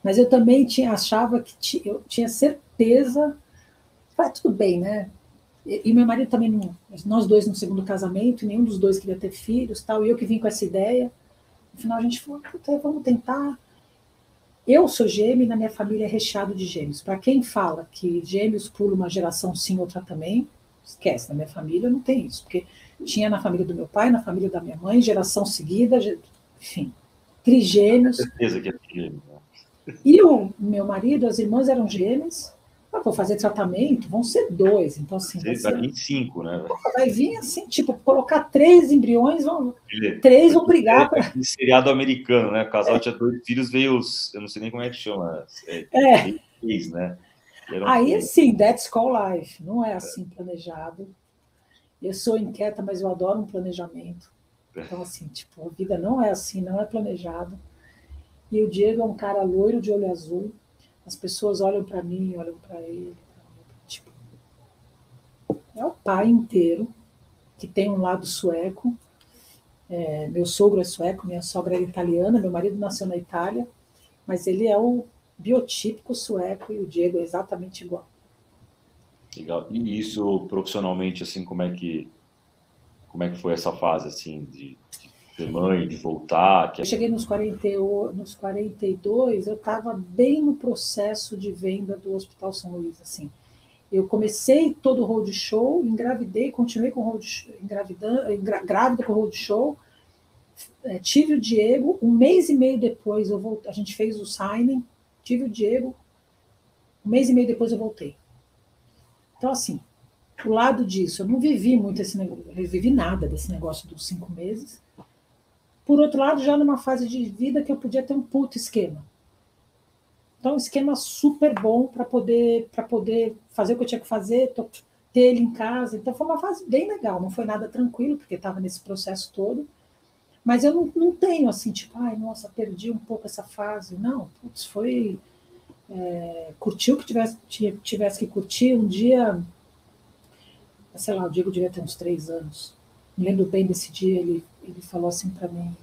Speaker 2: Mas eu também achava que eu tinha certeza, tudo bem, né? E meu marido também, não, nós dois no segundo casamento, nenhum dos dois queria ter filhos, tal, e eu que vim com essa ideia. No final a gente falou, vamos tentar. Eu sou gêmea e na minha família é recheado de gêmeos. Para quem fala que gêmeos pula uma geração sim, outra também, esquece, na minha família não tem isso, porque tinha na família do meu pai, na família da minha mãe, geração seguida, enfim, trigêmeos.
Speaker 1: Certeza que é gêmeo.
Speaker 2: E o meu marido, as irmãs eram gêmeas. Vou fazer tratamento, vão ser 2. Então, assim.
Speaker 1: Vai vir 5, né?
Speaker 2: Vai vir assim, tipo, colocar 3 embriões, 3 vão brigar.
Speaker 1: É um seriado americano, né? O casal tinha 2 filhos, veio eu não sei nem como é que chama. 3, né?
Speaker 2: Aí, sim, that's call life. Não é assim planejado. Eu sou inquieta, mas eu adoro um planejamento. Então, assim, tipo, a vida não é assim, não é planejado. E o Diego é um cara loiro de olho azul. As pessoas olham para mim, olham para ele. Tipo, é o pai inteiro, que tem um lado sueco. Meu sogro é sueco, minha sogra é italiana, meu marido nasceu na Itália, mas ele é o biotípico sueco e o Diego é exatamente igual.
Speaker 1: Legal. E isso profissionalmente, assim, como é que foi essa fase, assim, de ser mãe, de voltar?
Speaker 2: Eu cheguei nos 42, eu estava bem no processo de venda do Hospital São Luís, assim. Eu comecei todo o roadshow, engravidei, continuei com o roadshow, grávida com o roadshow, tive o Diego, um mês e meio depois a gente fez o signing, tive o Diego, um mês e meio depois eu voltei. Então, assim, do lado disso, eu não vivi muito esse negócio, eu não vivi nada desse negócio dos 5 meses. Por outro lado, já numa fase de vida que eu podia ter um puto esquema. Então, um esquema super bom para poder fazer o que eu tinha que fazer, ter ele em casa. Então, foi uma fase bem legal. Não foi nada tranquilo, porque estava nesse processo todo. Mas eu não tenho assim, tipo, ai, nossa, perdi um pouco essa fase. Não, putz, foi... curtir o que tivesse que curtir. Um dia, sei lá, o Diego devia ter uns 3 anos. Me lembro bem desse dia, ele falou assim para mim,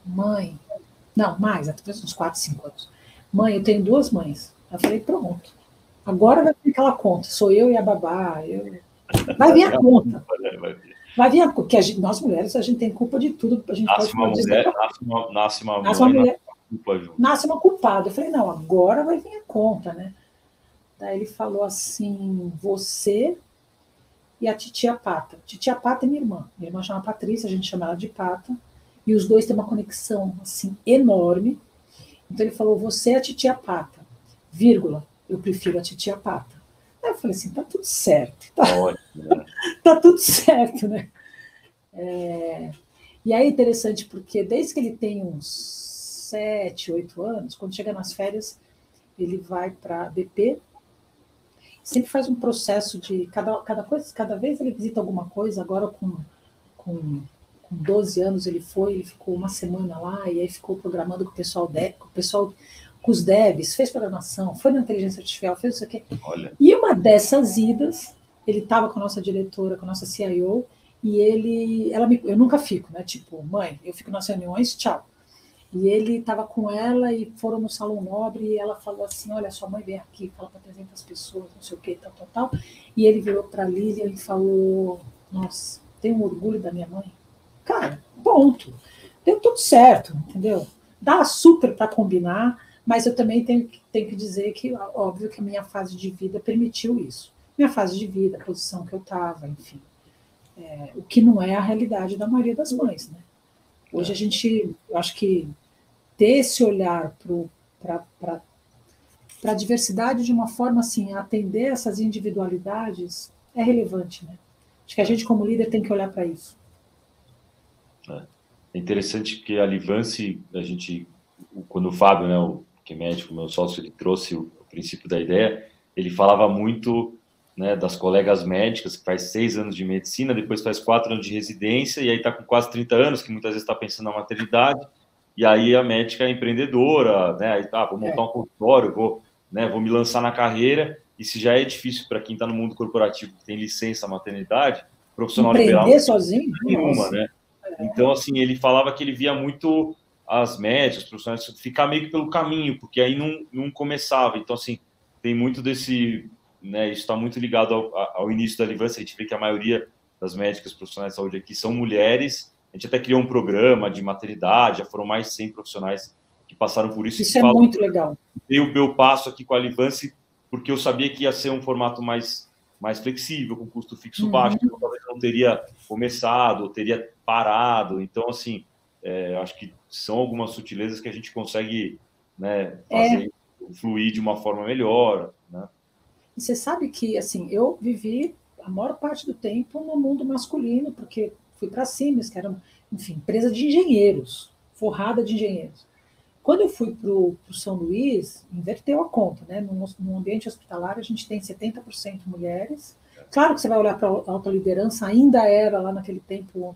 Speaker 2: mãe, não, mais, até uns 4, 5 anos. Mãe, eu tenho 2 mães. Eu falei, pronto. Agora vai vir aquela conta, sou eu e a babá. Vai vir a conta. Vai vir a conta, porque nós mulheres, a gente tem culpa de tudo. A gente
Speaker 1: nasce
Speaker 2: pode
Speaker 1: uma mulher, nasce uma
Speaker 2: mulher,
Speaker 1: culpa junto.
Speaker 2: Nasce uma culpada. Eu falei, não, agora vai vir a conta, né? Daí ele falou assim, você e a titia Pata. Titia Pata é minha irmã. Minha irmã chama Patrícia, a gente chama ela de Pata. E os dois têm uma conexão, assim, enorme. Então ele falou, você é a titia Pata, vírgula, eu prefiro a titia Pata. Aí eu falei assim, tá tudo certo. Tá tudo certo, né? E aí é interessante porque desde que ele tem uns 7, 8 anos, quando chega nas férias, ele vai para BP, sempre faz um processo de cada vez ele visita alguma coisa. Agora com 12 anos ele ficou uma semana lá, e aí ficou programando com o pessoal, com os devs, fez programação, foi na inteligência artificial, fez isso aqui.
Speaker 1: Olha.
Speaker 2: E uma dessas idas, ele estava com a nossa diretora, com a nossa CIO, e eu nunca fico, né? Tipo, mãe, eu fico nas reuniões, tchau. E ele estava com ela e foram no Salão Nobre, e ela falou assim, olha, sua mãe vem aqui, fala para 300 pessoas, não sei o que, tal. E ele virou para a Lília e falou, nossa, tenho um orgulho da minha mãe. Cara, ponto. Deu tudo certo, entendeu? Dá super para combinar, mas eu também tenho que dizer que, óbvio, que a minha fase de vida permitiu isso. Minha fase de vida, a posição que eu estava, enfim. O que não é a realidade da maioria das mães, né? Hoje eu acho que ter esse olhar para a diversidade de uma forma assim, atender essas individualidades é relevante, né? Acho que a gente, como líder, tem que olhar para isso.
Speaker 1: É interessante que a Livance, quando o Fábio, né, que é médico, meu sócio, ele trouxe o princípio da ideia, ele falava muito, né, das colegas médicas que faz 6 anos de medicina, depois faz 4 anos de residência, e aí está com quase 30 anos, que muitas vezes está pensando na maternidade, e aí a médica é empreendedora, né, aí vou montar um consultório, vou me lançar na carreira, e se já é difícil para quem está no mundo corporativo, que tem licença maternidade, profissional liberal...
Speaker 2: Empreender sozinho?
Speaker 1: Nenhuma, né? Então, assim, ele falava que ele via muito as médicas, os profissionais, ficar meio que pelo caminho, porque aí não começava. Então, assim, tem muito desse... né, isso está muito ligado ao início da Livance. A gente vê que a maioria das médicas profissionais de saúde aqui são mulheres. A gente até criou um programa de maternidade, já foram mais de 100 profissionais que passaram por isso.
Speaker 2: Isso é muito legal.
Speaker 1: Dei o meu passo aqui com a Livance, porque eu sabia que ia ser um formato mais flexível, com custo fixo baixo, então talvez não teria começado, ou teria parado. Então, assim, acho que são algumas sutilezas que a gente consegue, né, fazer fluir de uma forma melhor, né?
Speaker 2: E você sabe que, assim, eu vivi a maior parte do tempo no mundo masculino, porque fui para a Siemens, que era, enfim, empresa de engenheiros, forrada de engenheiros. Quando eu fui para o São Luís, inverteu a conta, né? No ambiente hospitalar, a gente tem 70% mulheres. Claro que você vai olhar para a alta liderança, ainda era lá naquele tempo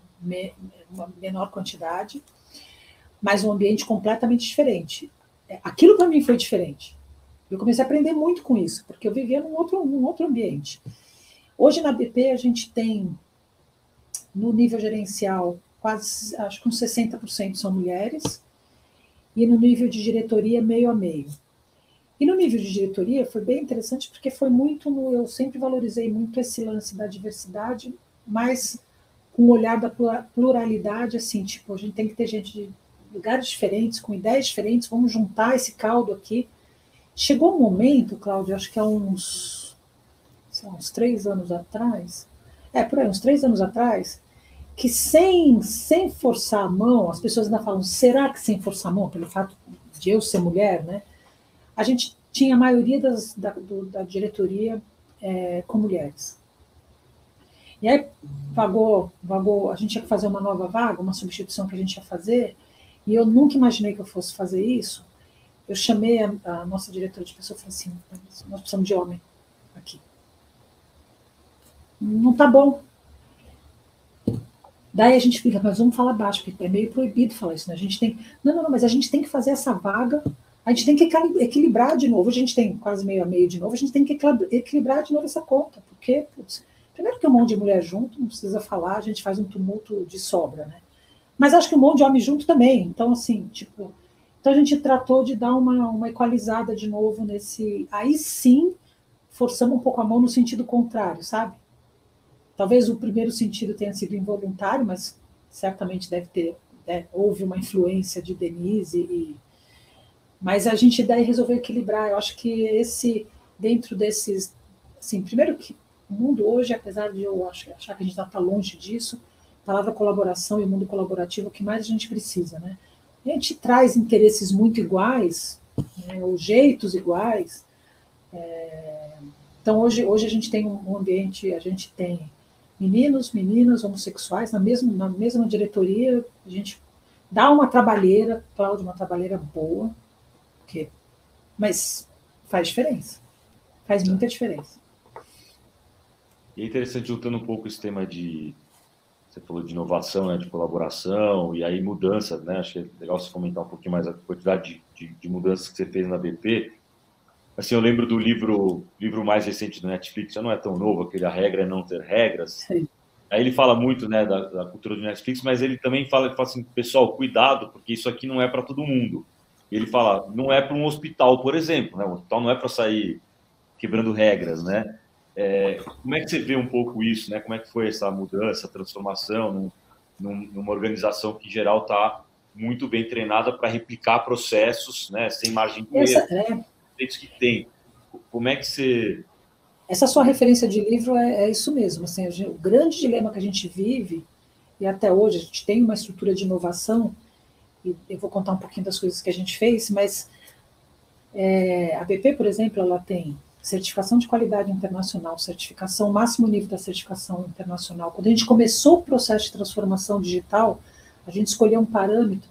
Speaker 2: uma menor quantidade, mas um ambiente completamente diferente. Aquilo para mim foi diferente. Eu comecei a aprender muito com isso, porque eu vivia num outro ambiente. Hoje na BP a gente tem, no nível gerencial, quase, acho que uns 60% são mulheres, e no nível de diretoria, meio a meio. E no nível de diretoria foi bem interessante, porque foi muito, eu sempre valorizei muito esse lance da diversidade, mas com o olhar da pluralidade, assim, tipo, a gente tem que ter gente de lugares diferentes, com ideias diferentes, vamos juntar esse caldo aqui. Chegou um momento, Cláudia, acho que há uns 3 anos atrás, por aí, uns 3 anos atrás, que sem forçar a mão, as pessoas ainda falam, será que sem forçar a mão, pelo fato de eu ser mulher, né? A gente tinha a maioria da diretoria com mulheres. E aí vagou, a gente tinha que fazer uma nova vaga, uma substituição que a gente ia fazer, e eu nunca imaginei que eu fosse fazer isso. Eu chamei a nossa diretora de pessoa e falei assim, nós precisamos de homem aqui. Não tá bom. Daí a gente fica, mas vamos falar baixo, porque é meio proibido falar isso, né? A gente tem... Não, mas a gente tem que fazer essa vaga, a gente tem que equilibrar de novo, a gente tem quase meio a meio de novo, a gente tem que equilibrar de novo essa conta, porque, putz, Primeiro que um monte de mulher junto, não precisa falar, a gente faz um tumulto de sobra, né? Mas acho que um monte de homem junto também. Então, assim, tipo... Então, a gente tratou de dar uma equalizada de novo nesse... Aí, sim, forçamos um pouco a mão no sentido contrário, sabe? Talvez o primeiro sentido tenha sido involuntário, mas certamente deve ter... houve uma influência de Denise, mas a gente daí resolveu equilibrar. Eu acho que dentro desses... Assim, primeiro que o mundo hoje, apesar de eu achar que a gente está longe disso, a palavra colaboração e o mundo colaborativo é o que mais a gente precisa, né? A gente traz interesses muito iguais, né, ou jeitos iguais. Então, hoje a gente tem um ambiente, a gente tem meninos, meninas, homossexuais, na mesma diretoria, a gente dá uma trabalheira, Cláudia, uma trabalheira boa, mas faz diferença, faz muita diferença.
Speaker 1: E é interessante, juntando um pouco esse tema você falou de inovação, né, de colaboração, e aí mudança, né? Acho que é legal você comentar um pouquinho mais a quantidade de mudanças que você fez na BP. Assim, eu lembro do livro mais recente do Netflix, já não é tão novo, aquele A Regra é Não Ter Regras.
Speaker 2: Sim.
Speaker 1: Aí ele fala muito, né, da cultura do Netflix, mas ele também fala assim, pessoal, cuidado, porque isso aqui não é para todo mundo. E ele fala, não é para um hospital, por exemplo, né? Um hospital não é para sair quebrando regras, né? Como é que você vê um pouco isso, né? Como é que foi essa mudança, transformação numa organização que, em geral, está muito bem treinada para replicar processos, né? Sem margem de erro, que tem. Como é que você...
Speaker 2: Essa sua referência de livro é isso mesmo. Assim, o grande dilema que a gente vive, e até hoje a gente tem uma estrutura de inovação, e eu vou contar um pouquinho das coisas que a gente fez, mas a BP, por exemplo, ela tem certificação de qualidade internacional, certificação, máximo nível da certificação internacional. Quando a gente começou o processo de transformação digital, a gente escolheu um parâmetro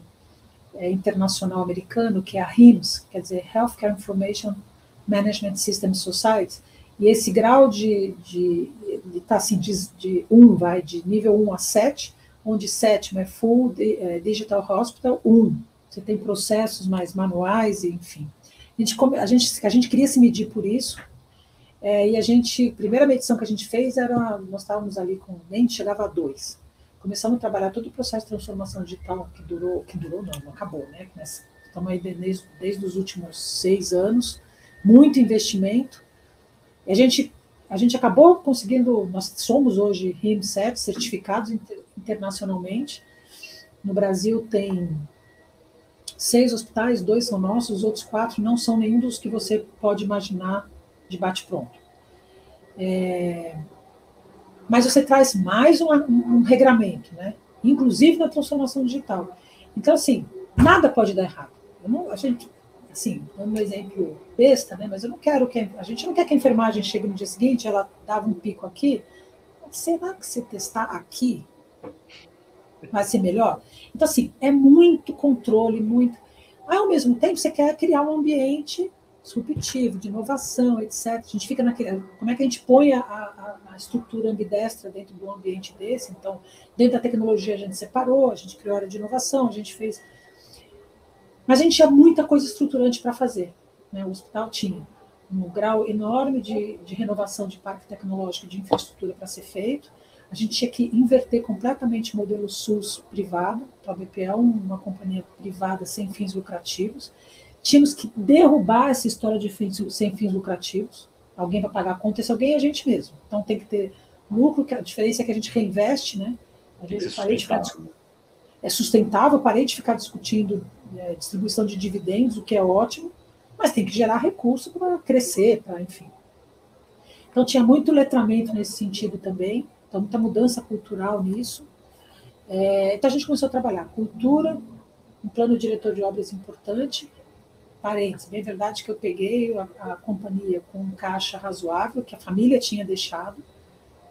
Speaker 2: internacional americano, que é a HIMSS, quer dizer, Healthcare Information Management System Society, e esse grau tá assim, de nível 1 a 7, onde 7 é Full Digital Hospital, 1. Você tem processos mais manuais, enfim. A gente queria se medir por isso, e a primeira medição que a gente fez nós estávamos ali nem chegava a 2. Começamos a trabalhar todo o processo de transformação digital, não acabou, né? Estamos aí desde os últimos 6 anos, muito investimento. E a gente acabou conseguindo, nós somos hoje RIM7 certificados internacionalmente. No Brasil tem 6 hospitais, 2 são nossos, os outros 4 não são nenhum dos que você pode imaginar de bate-pronto. Mas você traz mais um regramento, né? Inclusive na transformação digital. Então, assim, nada pode dar errado. A gente, assim, dando um exemplo besta, né? Mas eu não quero a gente não quer que a enfermagem chegue no dia seguinte, ela dava um pico aqui. Será que se testar aqui vai ser melhor? Então, assim, é muito controle, muito... Ao mesmo tempo, você quer criar um ambiente disruptivo, de inovação, etc. A gente fica naquele... Como é que a gente põe a estrutura ambidestra dentro de um ambiente desse? Então, dentro da tecnologia, a gente separou, a gente criou área de inovação, a gente fez... Mas a gente tinha muita coisa estruturante para fazer, né? O hospital tinha um grau enorme de renovação de parque tecnológico, de infraestrutura para ser feito. A gente tinha que inverter completamente o modelo SUS privado, a BP é uma companhia privada sem fins lucrativos. Tínhamos que derrubar essa história de sem fins lucrativos. Alguém vai pagar a conta, esse alguém é a gente mesmo. Então tem que ter lucro, a diferença é que a gente reinveste, né? A gente é sustentável, parei de ficar discutindo distribuição de dividendos, o que é ótimo, mas tem que gerar recurso para crescer, enfim. Então tinha muito letramento nesse sentido também. Então, muita mudança cultural nisso. Então, a gente começou a trabalhar cultura, um plano diretor de obras importante, parênteses, bem verdade que eu peguei a companhia com um caixa razoável, que a família tinha deixado,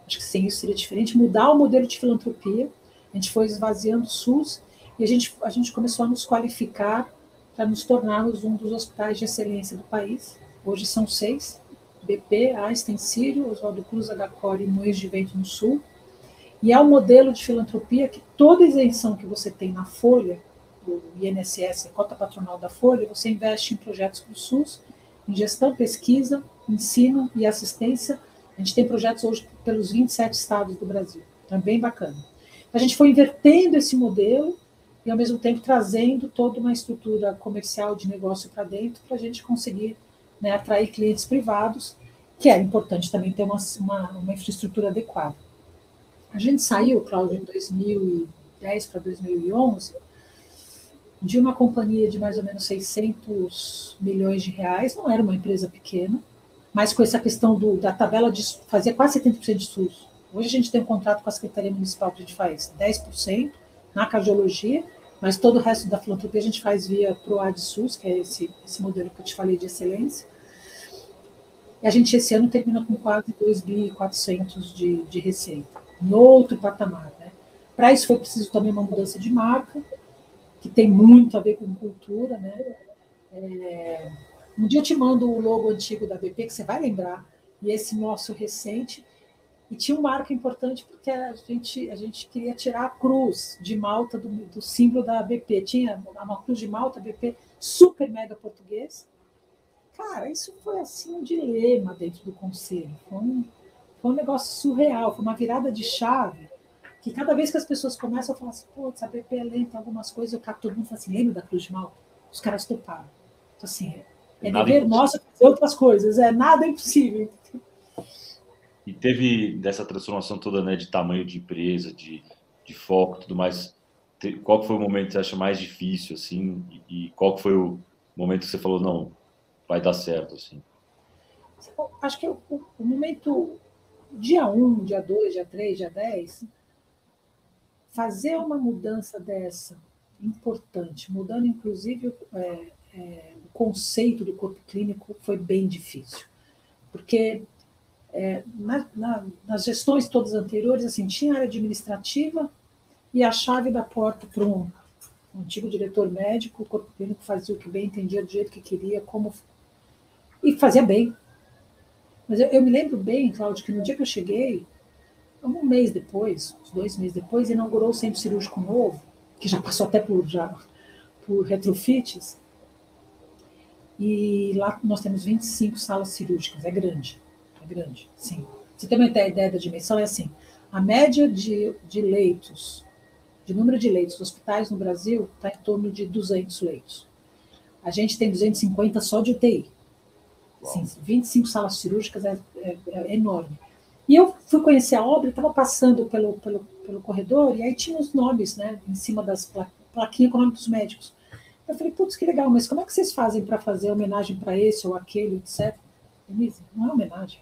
Speaker 2: acho que sem isso seria diferente, mudar o modelo de filantropia, a gente foi esvaziando o SUS, e a gente começou a nos qualificar para nos tornarmos um dos hospitais de excelência do país. Hoje são 6, BP, Einstein, Sírio, Oswaldo Cruz, HCOR e Moinhos de Vento no Sul. E é um modelo de filantropia que toda isenção que você tem na folha, do INSS, a cota patronal da folha, você investe em projetos para o SUS, em gestão, pesquisa, ensino e assistência A gente tem projetos hoje pelos 27 estados do Brasil. Então, é bem bacana. A gente foi invertendo esse modelo e, ao mesmo tempo, trazendo toda uma estrutura comercial de negócio para dentro para a gente conseguir, né, atrair clientes privados, que é importante também ter uma infraestrutura adequada. A gente saiu, Cláudio, em 2010 para 2011, de uma companhia de mais ou menos 600 milhões de reais, não era uma empresa pequena, mas com essa questão da tabela de fazia quase 70% de SUS. Hoje a gente tem um contrato com a Secretaria Municipal que a gente faz 10% na cardiologia, mas todo o resto da filantropia a gente faz via PROAD SUS, que é esse modelo que eu te falei de excelência. E a gente esse ano termina com quase 2.400 de receita, em outro patamar. Né? Para isso foi preciso também uma mudança de marca, que tem muito a ver com cultura, né? Um dia eu te mando o logo antigo da BP, que você vai lembrar, e esse nosso recente, e tinha uma marca importante porque a gente queria tirar a cruz de Malta do símbolo da BP. Tinha uma cruz de Malta, BP, super mega português. Cara, isso foi assim um dilema dentro do conselho. Foi um negócio surreal, foi uma virada de chave, que cada vez que as pessoas começam a falar assim, putz, a BP é lenta, algumas coisas, eu capto todo mundo fala assim, lembra da Cruz de Malta? Os caras toparam. Então, assim, é dever nosso fazer outras coisas, nada é impossível.
Speaker 1: E teve dessa transformação toda, né, de tamanho de empresa, de foco e tudo mais, qual foi o momento que você acha mais difícil, assim, e qual foi o momento que você falou, não, vai dar certo, assim?
Speaker 2: Acho que o momento, dia 1, dia 2, dia 3, dia 10, fazer uma mudança dessa, importante, mudando inclusive o conceito do corpo clínico, foi bem difícil. Porque nas gestões todas anteriores, assim, tinha a área administrativa e a chave da porta para um antigo diretor médico, o corpo clínico fazia o que bem entendia, do jeito que queria, e fazia bem. Mas eu me lembro bem, Cláudio, que no dia que eu cheguei, um mês depois, uns 2 meses depois, inaugurou o centro cirúrgico novo, que já passou até por retrofits, e lá nós temos 25 salas cirúrgicas, é grande, sim. Você tem uma ideia da dimensão, é assim, a média de leitos, de número de leitos dos hospitais no Brasil está em torno de 200 leitos. A gente tem 250 só de UTI. Assim, 25 salas cirúrgicas é enorme. E eu fui conhecer a obra, estava passando pelo corredor, e aí tinha os nomes, né, em cima das plaquinhas com o nome dos médicos. Eu falei, putz, que legal, mas como é que vocês fazem para fazer homenagem para esse ou aquele, etc? Denise, não é homenagem.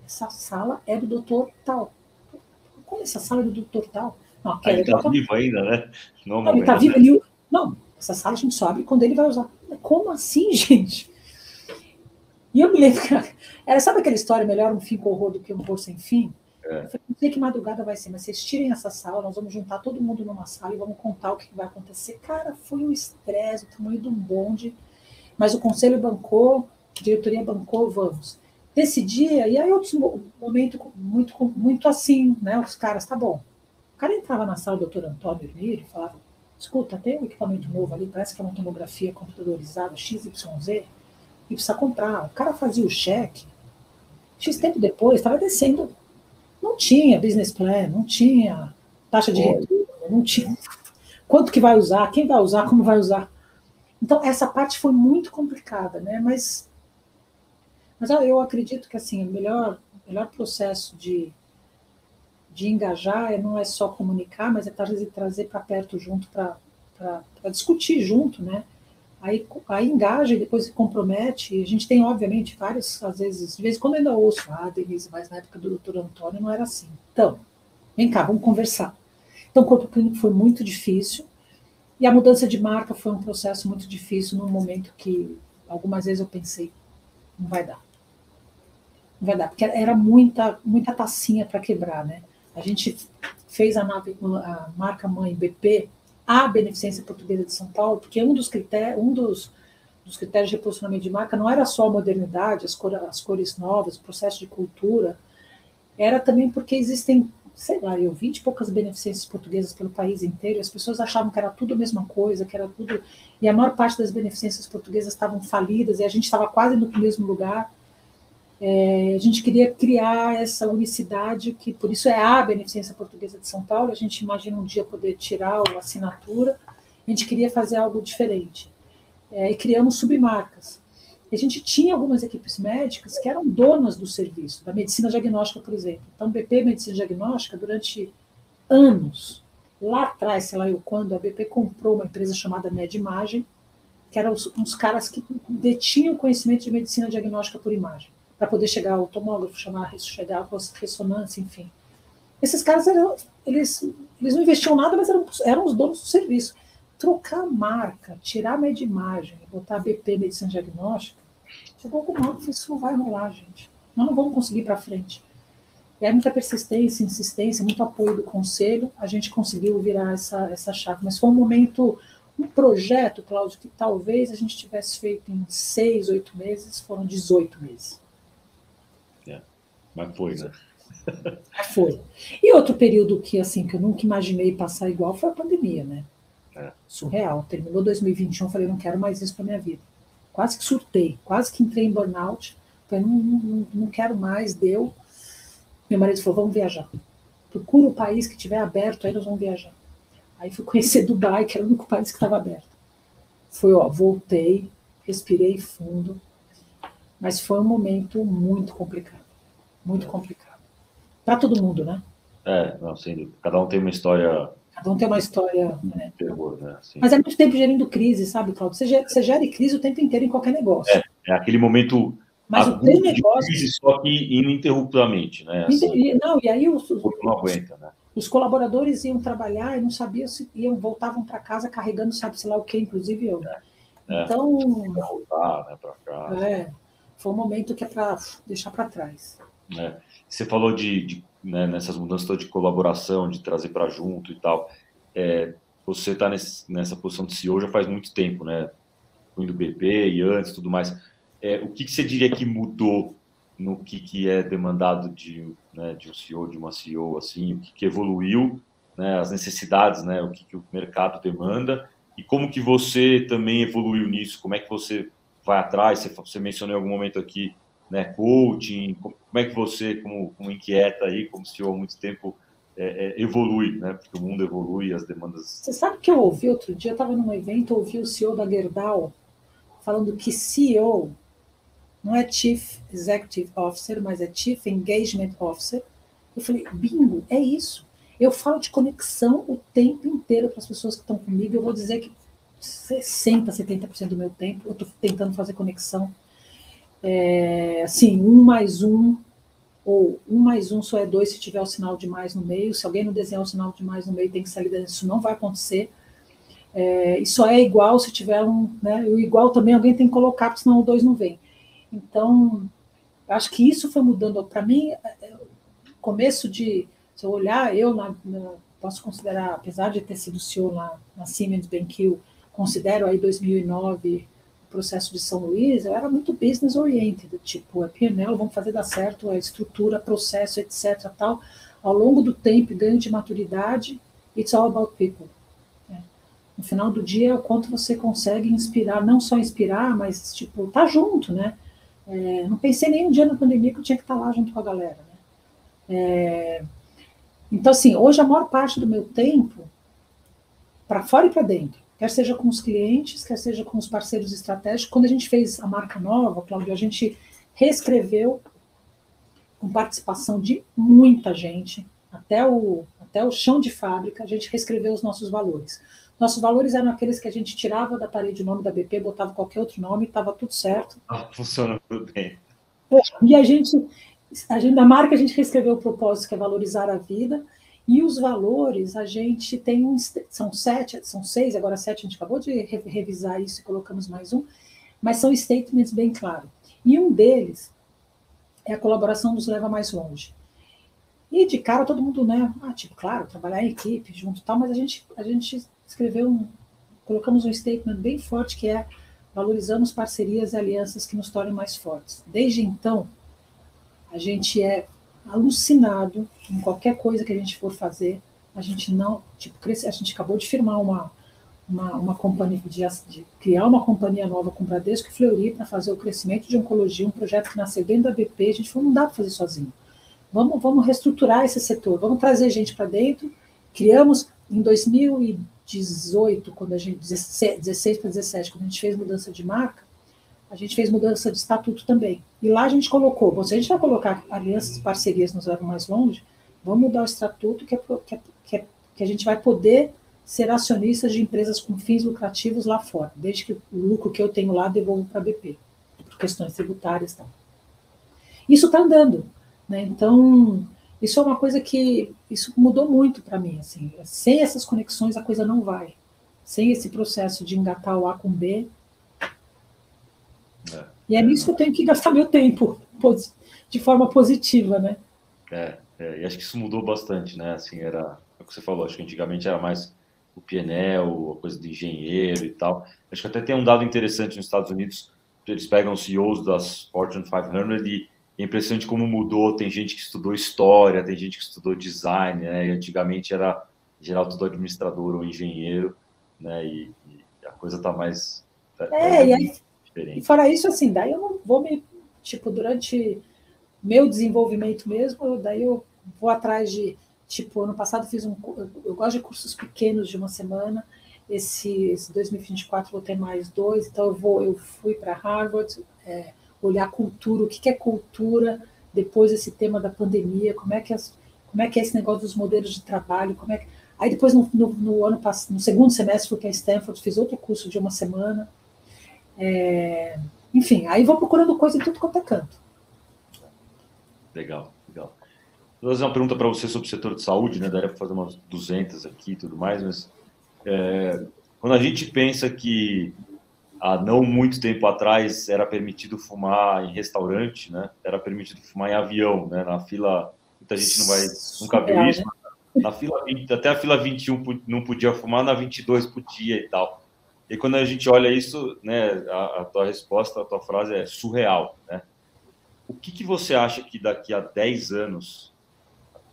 Speaker 2: Essa sala é do doutor tal. Como essa sala é do doutor tal? Não,
Speaker 1: ele está vivo ainda, né?
Speaker 2: Não, ele está vivo. Não, essa sala a gente só abre quando ele vai usar. Como assim, gente? E eu me lembro que sabe aquela história, melhor um fim com horror do que um horror sem fim? Eu falei, não sei que madrugada vai ser, mas vocês tirem essa sala, nós vamos juntar todo mundo numa sala e vamos contar o que vai acontecer. Cara, foi um estresse, o tamanho de um bonde, mas o conselho bancou, a diretoria bancou, vamos. Desse dia, e aí outros momentos muito assim, né? Os caras, tá bom. O cara entrava na sala do doutor Antônio Hermílio e falava, escuta, tem um equipamento novo ali, parece que é uma tomografia computadorizada, XYZ, e precisa comprar. O cara fazia o cheque, X tempo depois, estava descendo. Não tinha business plan, não tinha taxa de retorno, não tinha quanto que vai usar, quem vai usar, como vai usar. Então, essa parte foi muito complicada, né? Mas eu acredito que assim, o melhor processo de engajar não é só comunicar, mas é trazer para perto junto, para discutir junto, né? Aí engaja e depois se compromete. E a gente tem, obviamente, vários, às vezes, de vez em quando eu ainda ouço, Denise, mas na época do doutor Antônio não era assim. Então, vem cá, vamos conversar. Então, o corpo clínico foi muito difícil, e a mudança de marca foi um processo muito difícil, num momento que, algumas vezes eu pensei, não vai dar. Não vai dar, porque era muita tacinha para quebrar, né? A gente fez a marca-mãe BP, a Beneficência Portuguesa de São Paulo, porque um dos critérios de posicionamento de marca não era só a modernidade, as cores novas, o processo de cultura, era também porque existem, sei lá, 20 e poucas beneficências portuguesas pelo país inteiro, e as pessoas achavam que era tudo a mesma coisa, que era tudo... E a maior parte das beneficências portuguesas estavam falidas, e a gente estava quase no mesmo lugar. A gente queria criar essa unicidade, que por isso é a Beneficência Portuguesa de São Paulo. A gente imagina um dia poder tirar a assinatura. A gente queria fazer algo diferente. E criamos submarcas. A gente tinha algumas equipes médicas que eram donas do serviço, da medicina diagnóstica, por exemplo. Então, BP Medicina Diagnóstica, durante anos, lá atrás, sei lá eu quando, a BP comprou uma empresa chamada MedImagem, que eram uns caras que detinham conhecimento de medicina diagnóstica por imagem, para poder chegar ao tomógrafo, chegar à ressonância, enfim. Esses caras, eles não investiam nada, mas eram os donos do serviço. Trocar a marca, tirar a MedImagem, botar a BP Medicina Diagnóstica, chegou algum modo que isso não vai rolar, gente. Nós não vamos conseguir ir para frente. E aí, muita persistência, insistência, muito apoio do conselho, a gente conseguiu virar essa chave. Mas foi um momento, um projeto, Cláudio, que talvez a gente tivesse feito em 6, 8 meses, foram 18 meses.
Speaker 1: Mas foi, né?
Speaker 2: Foi. E outro período que, assim, que eu nunca imaginei passar igual foi a pandemia, né? Surreal. Terminou 2021, falei, não quero mais isso para minha vida. Quase que surtei, quase que entrei em burnout. Falei, não quero mais, deu. Meu marido falou, vamos viajar. Procura o país que estiver aberto, aí nós vamos viajar. Aí fui conhecer Dubai, que era o único país que estava aberto. Voltei, respirei fundo, mas foi um momento muito complicado. Muito complicado. Para todo mundo, né?
Speaker 1: Não, sem dúvida. Cada um tem uma história...
Speaker 2: Cada um tem uma história... né?
Speaker 1: Terror, né? Assim.
Speaker 2: Mas é muito tempo gerindo crise, sabe, Cláudio? Você gera crise o tempo inteiro em qualquer negócio.
Speaker 1: É aquele momento
Speaker 2: mas o teu negócio...
Speaker 1: de crise, só que ininterruptamente, né? Assim,
Speaker 2: e aí
Speaker 1: não aguenta, né?
Speaker 2: Os colaboradores iam trabalhar e não sabiam se voltavam para casa carregando sabe-se lá o quê, inclusive eu. Então...
Speaker 1: voltar, né, para cá.
Speaker 2: Foi um momento que é para deixar para trás.
Speaker 1: Você falou né, nessas mudanças de colaboração, de trazer para junto e tal. Você está nessa posição de CEO já faz muito tempo, né? Fui do BP e antes, tudo mais. O que você diria que mudou no que é demandado de um CEO, de uma CEO, assim, o que evoluiu, né? As necessidades, né? O que o mercado demanda e como que você também evoluiu nisso? Como é que você vai atrás? Você mencionou em algum momento aqui, né? Coaching. Como é que você, como inquieta aí, como CEO há muito tempo, evolui, né? Porque o mundo evolui, as demandas...
Speaker 2: Você sabe que eu ouvi outro dia, eu estava num evento, ouvi o CEO da Gerdau falando que CEO não é Chief Executive Officer, mas é Chief Engagement Officer. Eu falei, bingo, é isso. Eu falo de conexão o tempo inteiro para as pessoas que estão comigo. Eu vou dizer que 60%, 70% do meu tempo eu estou tentando fazer conexão. Assim, 1 mais 1, ou 1 mais 1 só é 2 se tiver o sinal de mais no meio. Se alguém não desenhar o sinal de mais no meio, tem que sair dentro. Isso não vai acontecer. E só é igual se tiver né, o igual também alguém tem que colocar, porque senão o 2 não vem. Então, acho que isso foi mudando. Para mim, começo de... Se eu olhar, posso considerar, apesar de ter sido CEO na Siemens BenQ, considero aí 2009 o processo de São Luís, eu era muito business oriented, tipo, P&L, vamos fazer dar certo, a estrutura, processo, etc. Tal. Ao longo do tempo, ganho de maturidade, it's all about people. No final do dia, o quanto você consegue inspirar, não só inspirar, mas, tipo, tá junto, né? Não pensei nem um dia na pandemia que eu tinha que estar lá junto com a galera, né? Então, assim, hoje a maior parte do meu tempo, para fora e para dentro, quer seja com os clientes, quer seja com os parceiros estratégicos. Quando a gente fez a marca nova, Cláudio, a gente reescreveu com participação de muita gente, até o chão de fábrica, a gente reescreveu os nossos valores. Nossos valores eram aqueles que a gente tirava da parede o nome da BP, botava qualquer outro nome, estava tudo certo.
Speaker 1: Funciona tudo bem.
Speaker 2: E da marca, a gente reescreveu o propósito, que é valorizar a vida, e os valores, a gente tem são 6, agora 7, a gente acabou de revisar isso e colocamos mais um, mas são statements bem claros. E um deles é a colaboração nos leva mais longe. E de cara todo mundo, né? Claro, trabalhar em equipe, junto e tal, mas a gente escreveu, colocamos um statement bem forte que é valorizamos parcerias e alianças que nos tornem mais fortes. Desde então, a gente é alucinado em qualquer coisa que a gente for fazer, a gente não, a gente acabou de firmar uma companhia, de criar uma companhia nova com o Bradesco e Fleury para fazer o crescimento de oncologia, um projeto que nasceu dentro da BP. A gente falou, não dá para fazer sozinho. Vamos reestruturar esse setor, vamos trazer gente para dentro. Criamos em 2018, quando a gente, 16 para 17, quando a gente fez mudança de marca, a gente fez mudança de estatuto também. E lá a gente colocou, bom, se a gente vai colocar alianças e parcerias nos levam mais longe, vamos mudar o estatuto que a gente vai poder ser acionistas de empresas com fins lucrativos lá fora, desde que o lucro que eu tenho lá devolvo para a BP, por questões tributárias e tal. Isso está andando, né? Então, isso é uma coisa que isso mudou muito para mim. Assim. Sem essas conexões, a coisa não vai. Sem esse processo de engatar o A com B. E é nisso que eu tenho que gastar meu tempo, de forma positiva, né?
Speaker 1: E acho que isso mudou bastante, né? Assim, era o que você falou, acho que antigamente era mais o PNL, a coisa de engenheiro e tal. Acho que até tem um dado interessante nos Estados Unidos, eles pegam CEOs das Fortune 500 e é impressionante como mudou. Tem gente que estudou história, tem gente que estudou design, né? E antigamente era, em geral, tudo administrador ou engenheiro, né? E a coisa está mais...
Speaker 2: E fora isso, assim, daí eu não vou durante meu desenvolvimento mesmo, daí eu vou atrás de, ano passado eu gosto de cursos pequenos de uma semana, esse 2024 vou ter mais 2, então eu fui para Harvard, olhar cultura, o que é cultura, depois esse tema da pandemia, como é que é esse negócio dos modelos de trabalho, Aí depois, no ano passado, no segundo semestre, fui para Stanford, fiz outro curso de uma semana, enfim, aí vou procurando coisa em tudo quanto é canto.
Speaker 1: Legal. Vou fazer uma pergunta para você sobre o setor de saúde, né? Daria para fazer umas 200 aqui e tudo mais, mas quando a gente pensa que há não muito tempo atrás era permitido fumar em restaurante, né? Era permitido fumar em avião, né? Na fila, muita gente nunca viu isso, né? Na fila 20, até a fila 21 não podia fumar, na 22 podia e tal. E quando a gente olha isso, né, a tua resposta, a tua frase é surreal, né? O que você acha que daqui a 10 anos,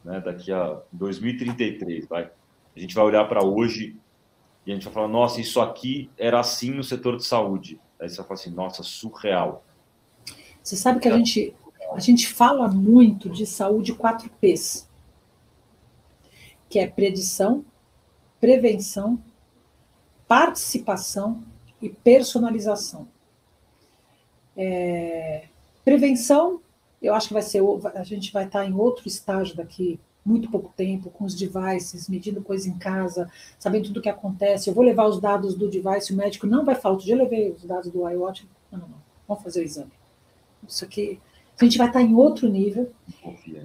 Speaker 1: né, daqui a 2033, a gente vai olhar para hoje e a gente vai falar, nossa, isso aqui era assim no setor de saúde. Aí você vai falar assim, nossa, surreal.
Speaker 2: Você sabe que a gente fala muito de saúde 4Ps, que é predição, prevenção, participação e personalização. Prevenção, eu acho que a gente vai estar em outro estágio daqui muito pouco tempo, com os devices, medindo coisa em casa, sabendo tudo o que acontece. Eu vou levar os dados do device, o médico não vai falar, outro dia eu levei os dados do iWatch, não, vamos fazer o exame. Isso aqui, a gente vai estar em outro nível.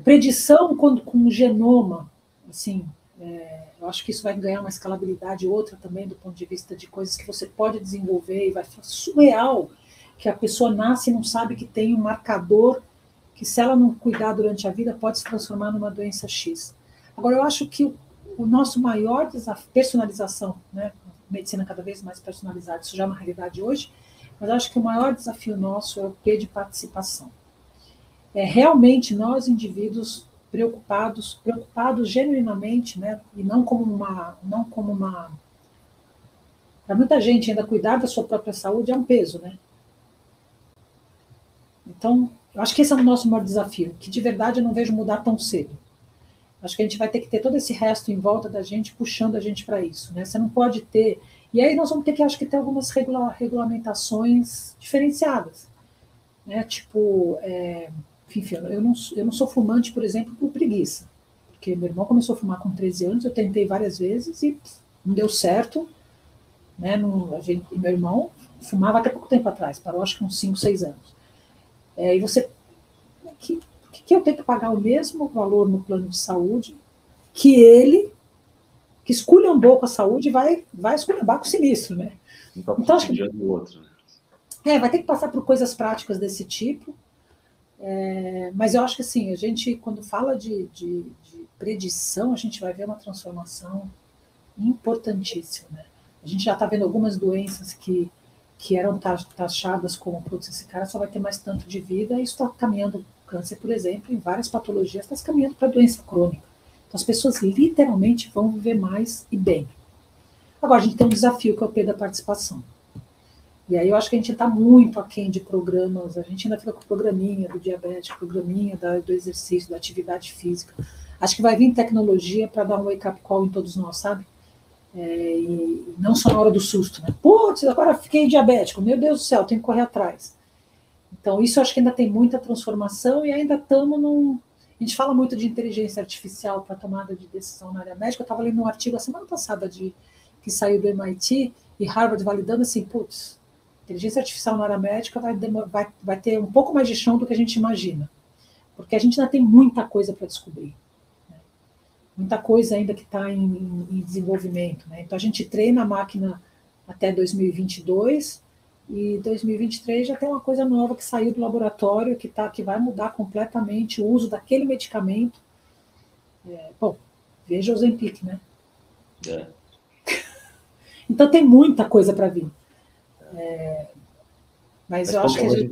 Speaker 2: Predição com o genoma, assim, eu acho que isso vai ganhar uma escalabilidade outra também, do ponto de vista de coisas que você pode desenvolver, e vai ser surreal que a pessoa nasce e não sabe que tem um marcador que, se ela não cuidar durante a vida, pode se transformar numa doença X. Agora, eu acho que o nosso maior desafio, personalização, né? Medicina cada vez mais personalizada, isso já é uma realidade hoje, mas eu acho que o maior desafio nosso é o P de participação. Realmente nós, indivíduos preocupados genuinamente, né? E não como uma... Para muita gente, ainda cuidar da sua própria saúde é um peso, né? Então, eu acho que esse é o nosso maior desafio, que de verdade eu não vejo mudar tão cedo. Acho que a gente vai ter que ter todo esse resto em volta da gente, puxando a gente para isso, né? Você não pode ter... E aí nós vamos ter que, acho que, ter algumas regulamentações diferenciadas, né? Tipo, enfim, eu não sou fumante, por exemplo, por preguiça, porque meu irmão começou a fumar com 13 anos, eu tentei várias vezes e não deu certo, né? E meu irmão fumava até pouco tempo atrás, parou acho que uns 5, 6 anos. E você... que eu tenho que pagar o mesmo valor no plano de saúde que ele, que esculhambou com a saúde, vai esculhambar com o sinistro, né?
Speaker 1: Então, acho que o outro.
Speaker 2: Vai ter que passar por coisas práticas desse tipo, mas eu acho que, assim, a gente, quando fala de predição, a gente vai ver uma transformação importantíssima, né? A gente já está vendo algumas doenças que eram taxadas como, putz, esse cara só vai ter mais tanto de vida, e isso está caminhando, câncer, por exemplo, em várias patologias, está caminhando para doença crônica. Então, as pessoas literalmente vão viver mais e bem. Agora, a gente tem um desafio, que é o P da participação. E aí eu acho que a gente está muito aquém de programas, a gente ainda fica com o programinha do diabetes, programinha do exercício, da atividade física. Acho que vai vir tecnologia para dar um wake-up call em todos nós, sabe? E não só na hora do susto, né? Putz, agora fiquei diabético, meu Deus do céu, tenho que correr atrás. Então, isso eu acho que ainda tem muita transformação e ainda estamos num... A gente fala muito de inteligência artificial para tomada de decisão na área médica. Eu estava lendo um artigo a semana passada que saiu do MIT e Harvard validando assim, putz, inteligência artificial na área médica vai ter um pouco mais de chão do que a gente imagina, porque a gente ainda tem muita coisa para descobrir, né? Muita coisa ainda que está em desenvolvimento, né? Então, a gente treina a máquina até 2022 e 2023 já tem uma coisa nova que saiu do laboratório que vai mudar completamente o uso daquele medicamento. Bom, veja o Ozempic, né? Então, tem muita coisa para vir. Mas eu acho que a gente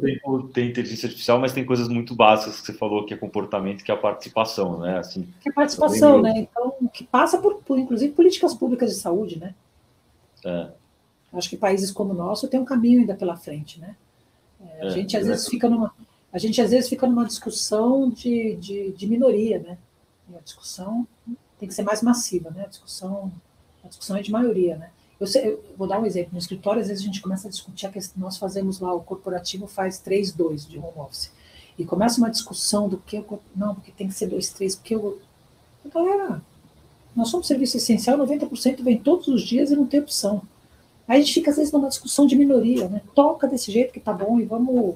Speaker 1: tem inteligência artificial, mas tem coisas muito básicas que você falou, que é comportamento, que é a participação, né? Assim,
Speaker 2: que é a participação, né? Então, que passa por inclusive, políticas públicas de saúde, né? Acho que países como o nosso tem um caminho ainda pela frente, né? A gente às vezes fica numa discussão de minoria, né? E a discussão tem que ser mais massiva, né? A discussão é de maioria, né? Eu vou dar um exemplo. No escritório, às vezes a gente começa a discutir a questão, nós fazemos lá, o corporativo faz 3-2 de home office. E começa uma discussão do que não, porque tem que ser 2-3, porque galera, nós somos serviço essencial, 90% vem todos os dias e não tem opção. Aí a gente fica, às vezes, numa discussão de minoria, né? Toca desse jeito que tá bom e vamos...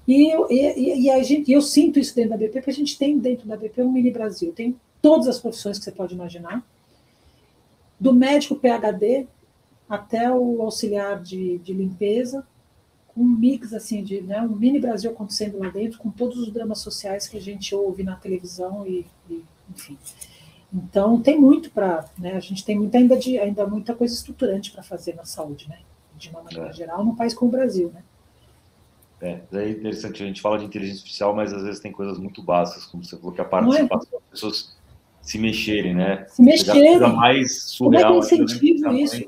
Speaker 2: Eu sinto isso dentro da BP, porque a gente tem dentro da BP um mini Brasil. Tem todas as profissões que você pode imaginar, do médico PhD até o auxiliar de limpeza, com um mix assim, né, um mini Brasil acontecendo lá dentro, com todos os dramas sociais que a gente ouve na televisão, enfim. Então, tem muito para... Né, a gente tem ainda muita coisa estruturante para fazer na saúde, né? De uma maneira geral, num país como o Brasil, né?
Speaker 1: É interessante, a gente fala de inteligência artificial, mas às vezes tem coisas muito básicas, como você falou, que a participação das pessoas se mexerem, né?
Speaker 2: Se mexerem.
Speaker 1: Coisa mais surreal.
Speaker 2: Como é que eu incentivo isso?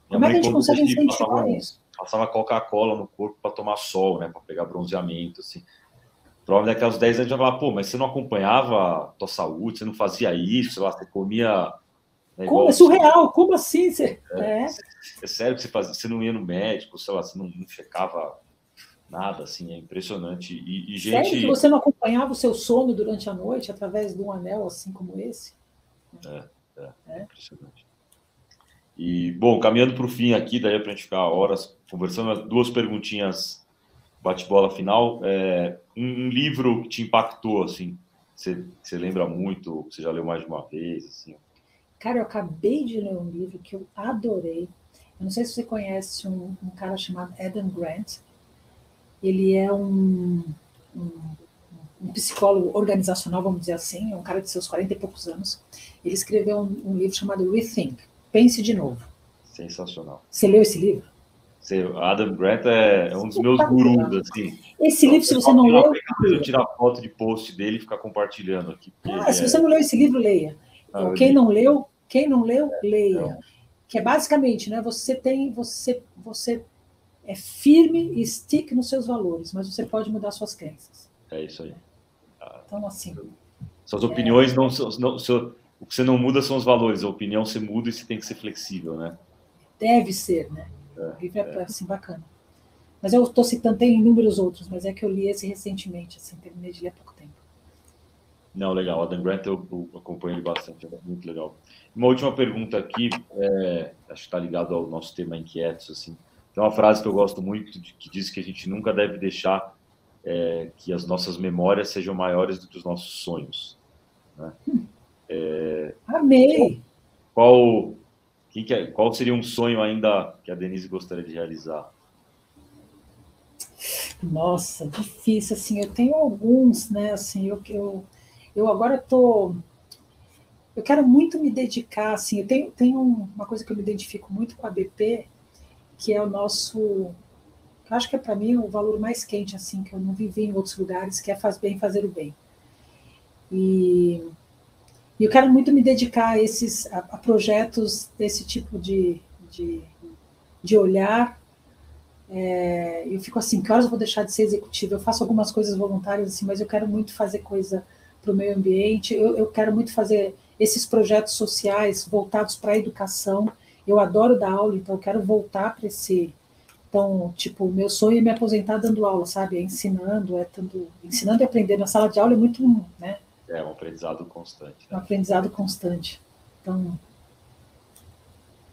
Speaker 2: Como é que a gente consegue incentivar isso?
Speaker 1: Passava Coca-Cola no corpo para tomar sol, né? Para pegar bronzeamento, assim. Provavelmente daqui aos 10 anos já falava, pô, mas você não acompanhava a tua saúde, você não fazia isso, sei lá, você comia...
Speaker 2: Né, como? É surreal, como assim?
Speaker 1: É sério que você fazia? Você não ia no médico, sei lá, você não checava nada, assim, é impressionante. E gente...
Speaker 2: Sério que você não acompanhava o seu sono durante a noite através de um anel assim como esse?
Speaker 1: É impressionante. E, bom, caminhando para o fim aqui, daí para a gente ficar horas conversando, 2 perguntinhas, bate-bola final. Um livro que te impactou, assim, você lembra muito, você já leu mais de uma vez, assim?
Speaker 2: Cara, eu acabei de ler um livro que eu adorei. Eu não sei se você conhece um cara chamado Adam Grant. Ele é um psicólogo organizacional, vamos dizer assim, é um cara de seus 40 e poucos anos. Ele escreveu um livro chamado Rethink, Pense de Novo.
Speaker 1: Sensacional.
Speaker 2: Você leu esse livro?
Speaker 1: Adam Grant é um dos meus gurus, assim.
Speaker 2: Esse livro, se você não leu...
Speaker 1: Eu tirar foto de post dele e ficar compartilhando aqui.
Speaker 2: Se você não leu esse livro, leia. Quem não leu, leia. Que é basicamente, né, você é firme e stick nos seus valores, mas você pode mudar suas crenças.
Speaker 1: É isso aí.
Speaker 2: Então, assim...
Speaker 1: Suas opiniões não... O que você não muda são os valores. A opinião você muda e você tem que ser flexível, né?
Speaker 2: Deve ser, né? O livro é assim, bacana. Mas eu estou citando, tem inúmeros outros, mas é que eu li esse recentemente, assim, terminei de ler há pouco tempo.
Speaker 1: Não, legal. Adam Grant eu acompanho ele bastante, é muito legal. Uma última pergunta aqui, acho que está ligado ao nosso tema inquietos, assim. Tem uma frase que eu gosto muito, que diz que a gente nunca deve deixar que as nossas memórias sejam maiores do que os nossos sonhos. Né?
Speaker 2: Amei!
Speaker 1: Qual seria um sonho ainda que a Denise gostaria de realizar?
Speaker 2: Nossa, difícil, assim, eu tenho alguns, né, assim, eu agora eu quero muito me dedicar, assim, eu tenho uma coisa que eu me identifico muito com a BP, que é o nosso, que eu acho que é para mim o valor mais quente, assim, que eu não vivi em outros lugares, que é fazer o bem. E E eu quero muito me dedicar a projetos desse tipo de olhar. Eu fico assim, que horas eu vou deixar de ser executiva? Eu faço algumas coisas voluntárias, assim, mas eu quero muito fazer coisa para o meio ambiente, eu quero muito fazer esses projetos sociais voltados para a educação. Eu adoro dar aula, então eu quero voltar para esse... Então, tipo, meu sonho é me aposentar dando aula, sabe? Ensinando e aprendendo. Na sala de aula é muito, né?
Speaker 1: É um aprendizado constante.
Speaker 2: Um aprendizado constante. Então,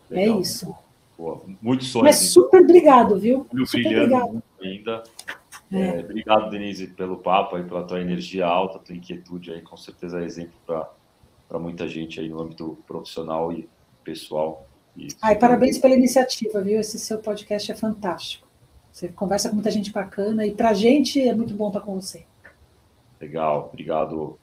Speaker 1: Legal.
Speaker 2: é isso.
Speaker 1: Boa. Muitos sonhos.
Speaker 2: Mas super obrigado, viu? Super
Speaker 1: brilhando
Speaker 2: obrigado.
Speaker 1: muito ainda. Obrigado, Denise, pelo papo e pela tua energia alta, tua inquietude aí, com certeza é exemplo para muita gente aí no âmbito profissional e pessoal.
Speaker 2: E parabéns pela iniciativa, viu? Esse seu podcast é fantástico. Você conversa com muita gente bacana e para a gente é muito bom estar com você.
Speaker 1: Legal, obrigado.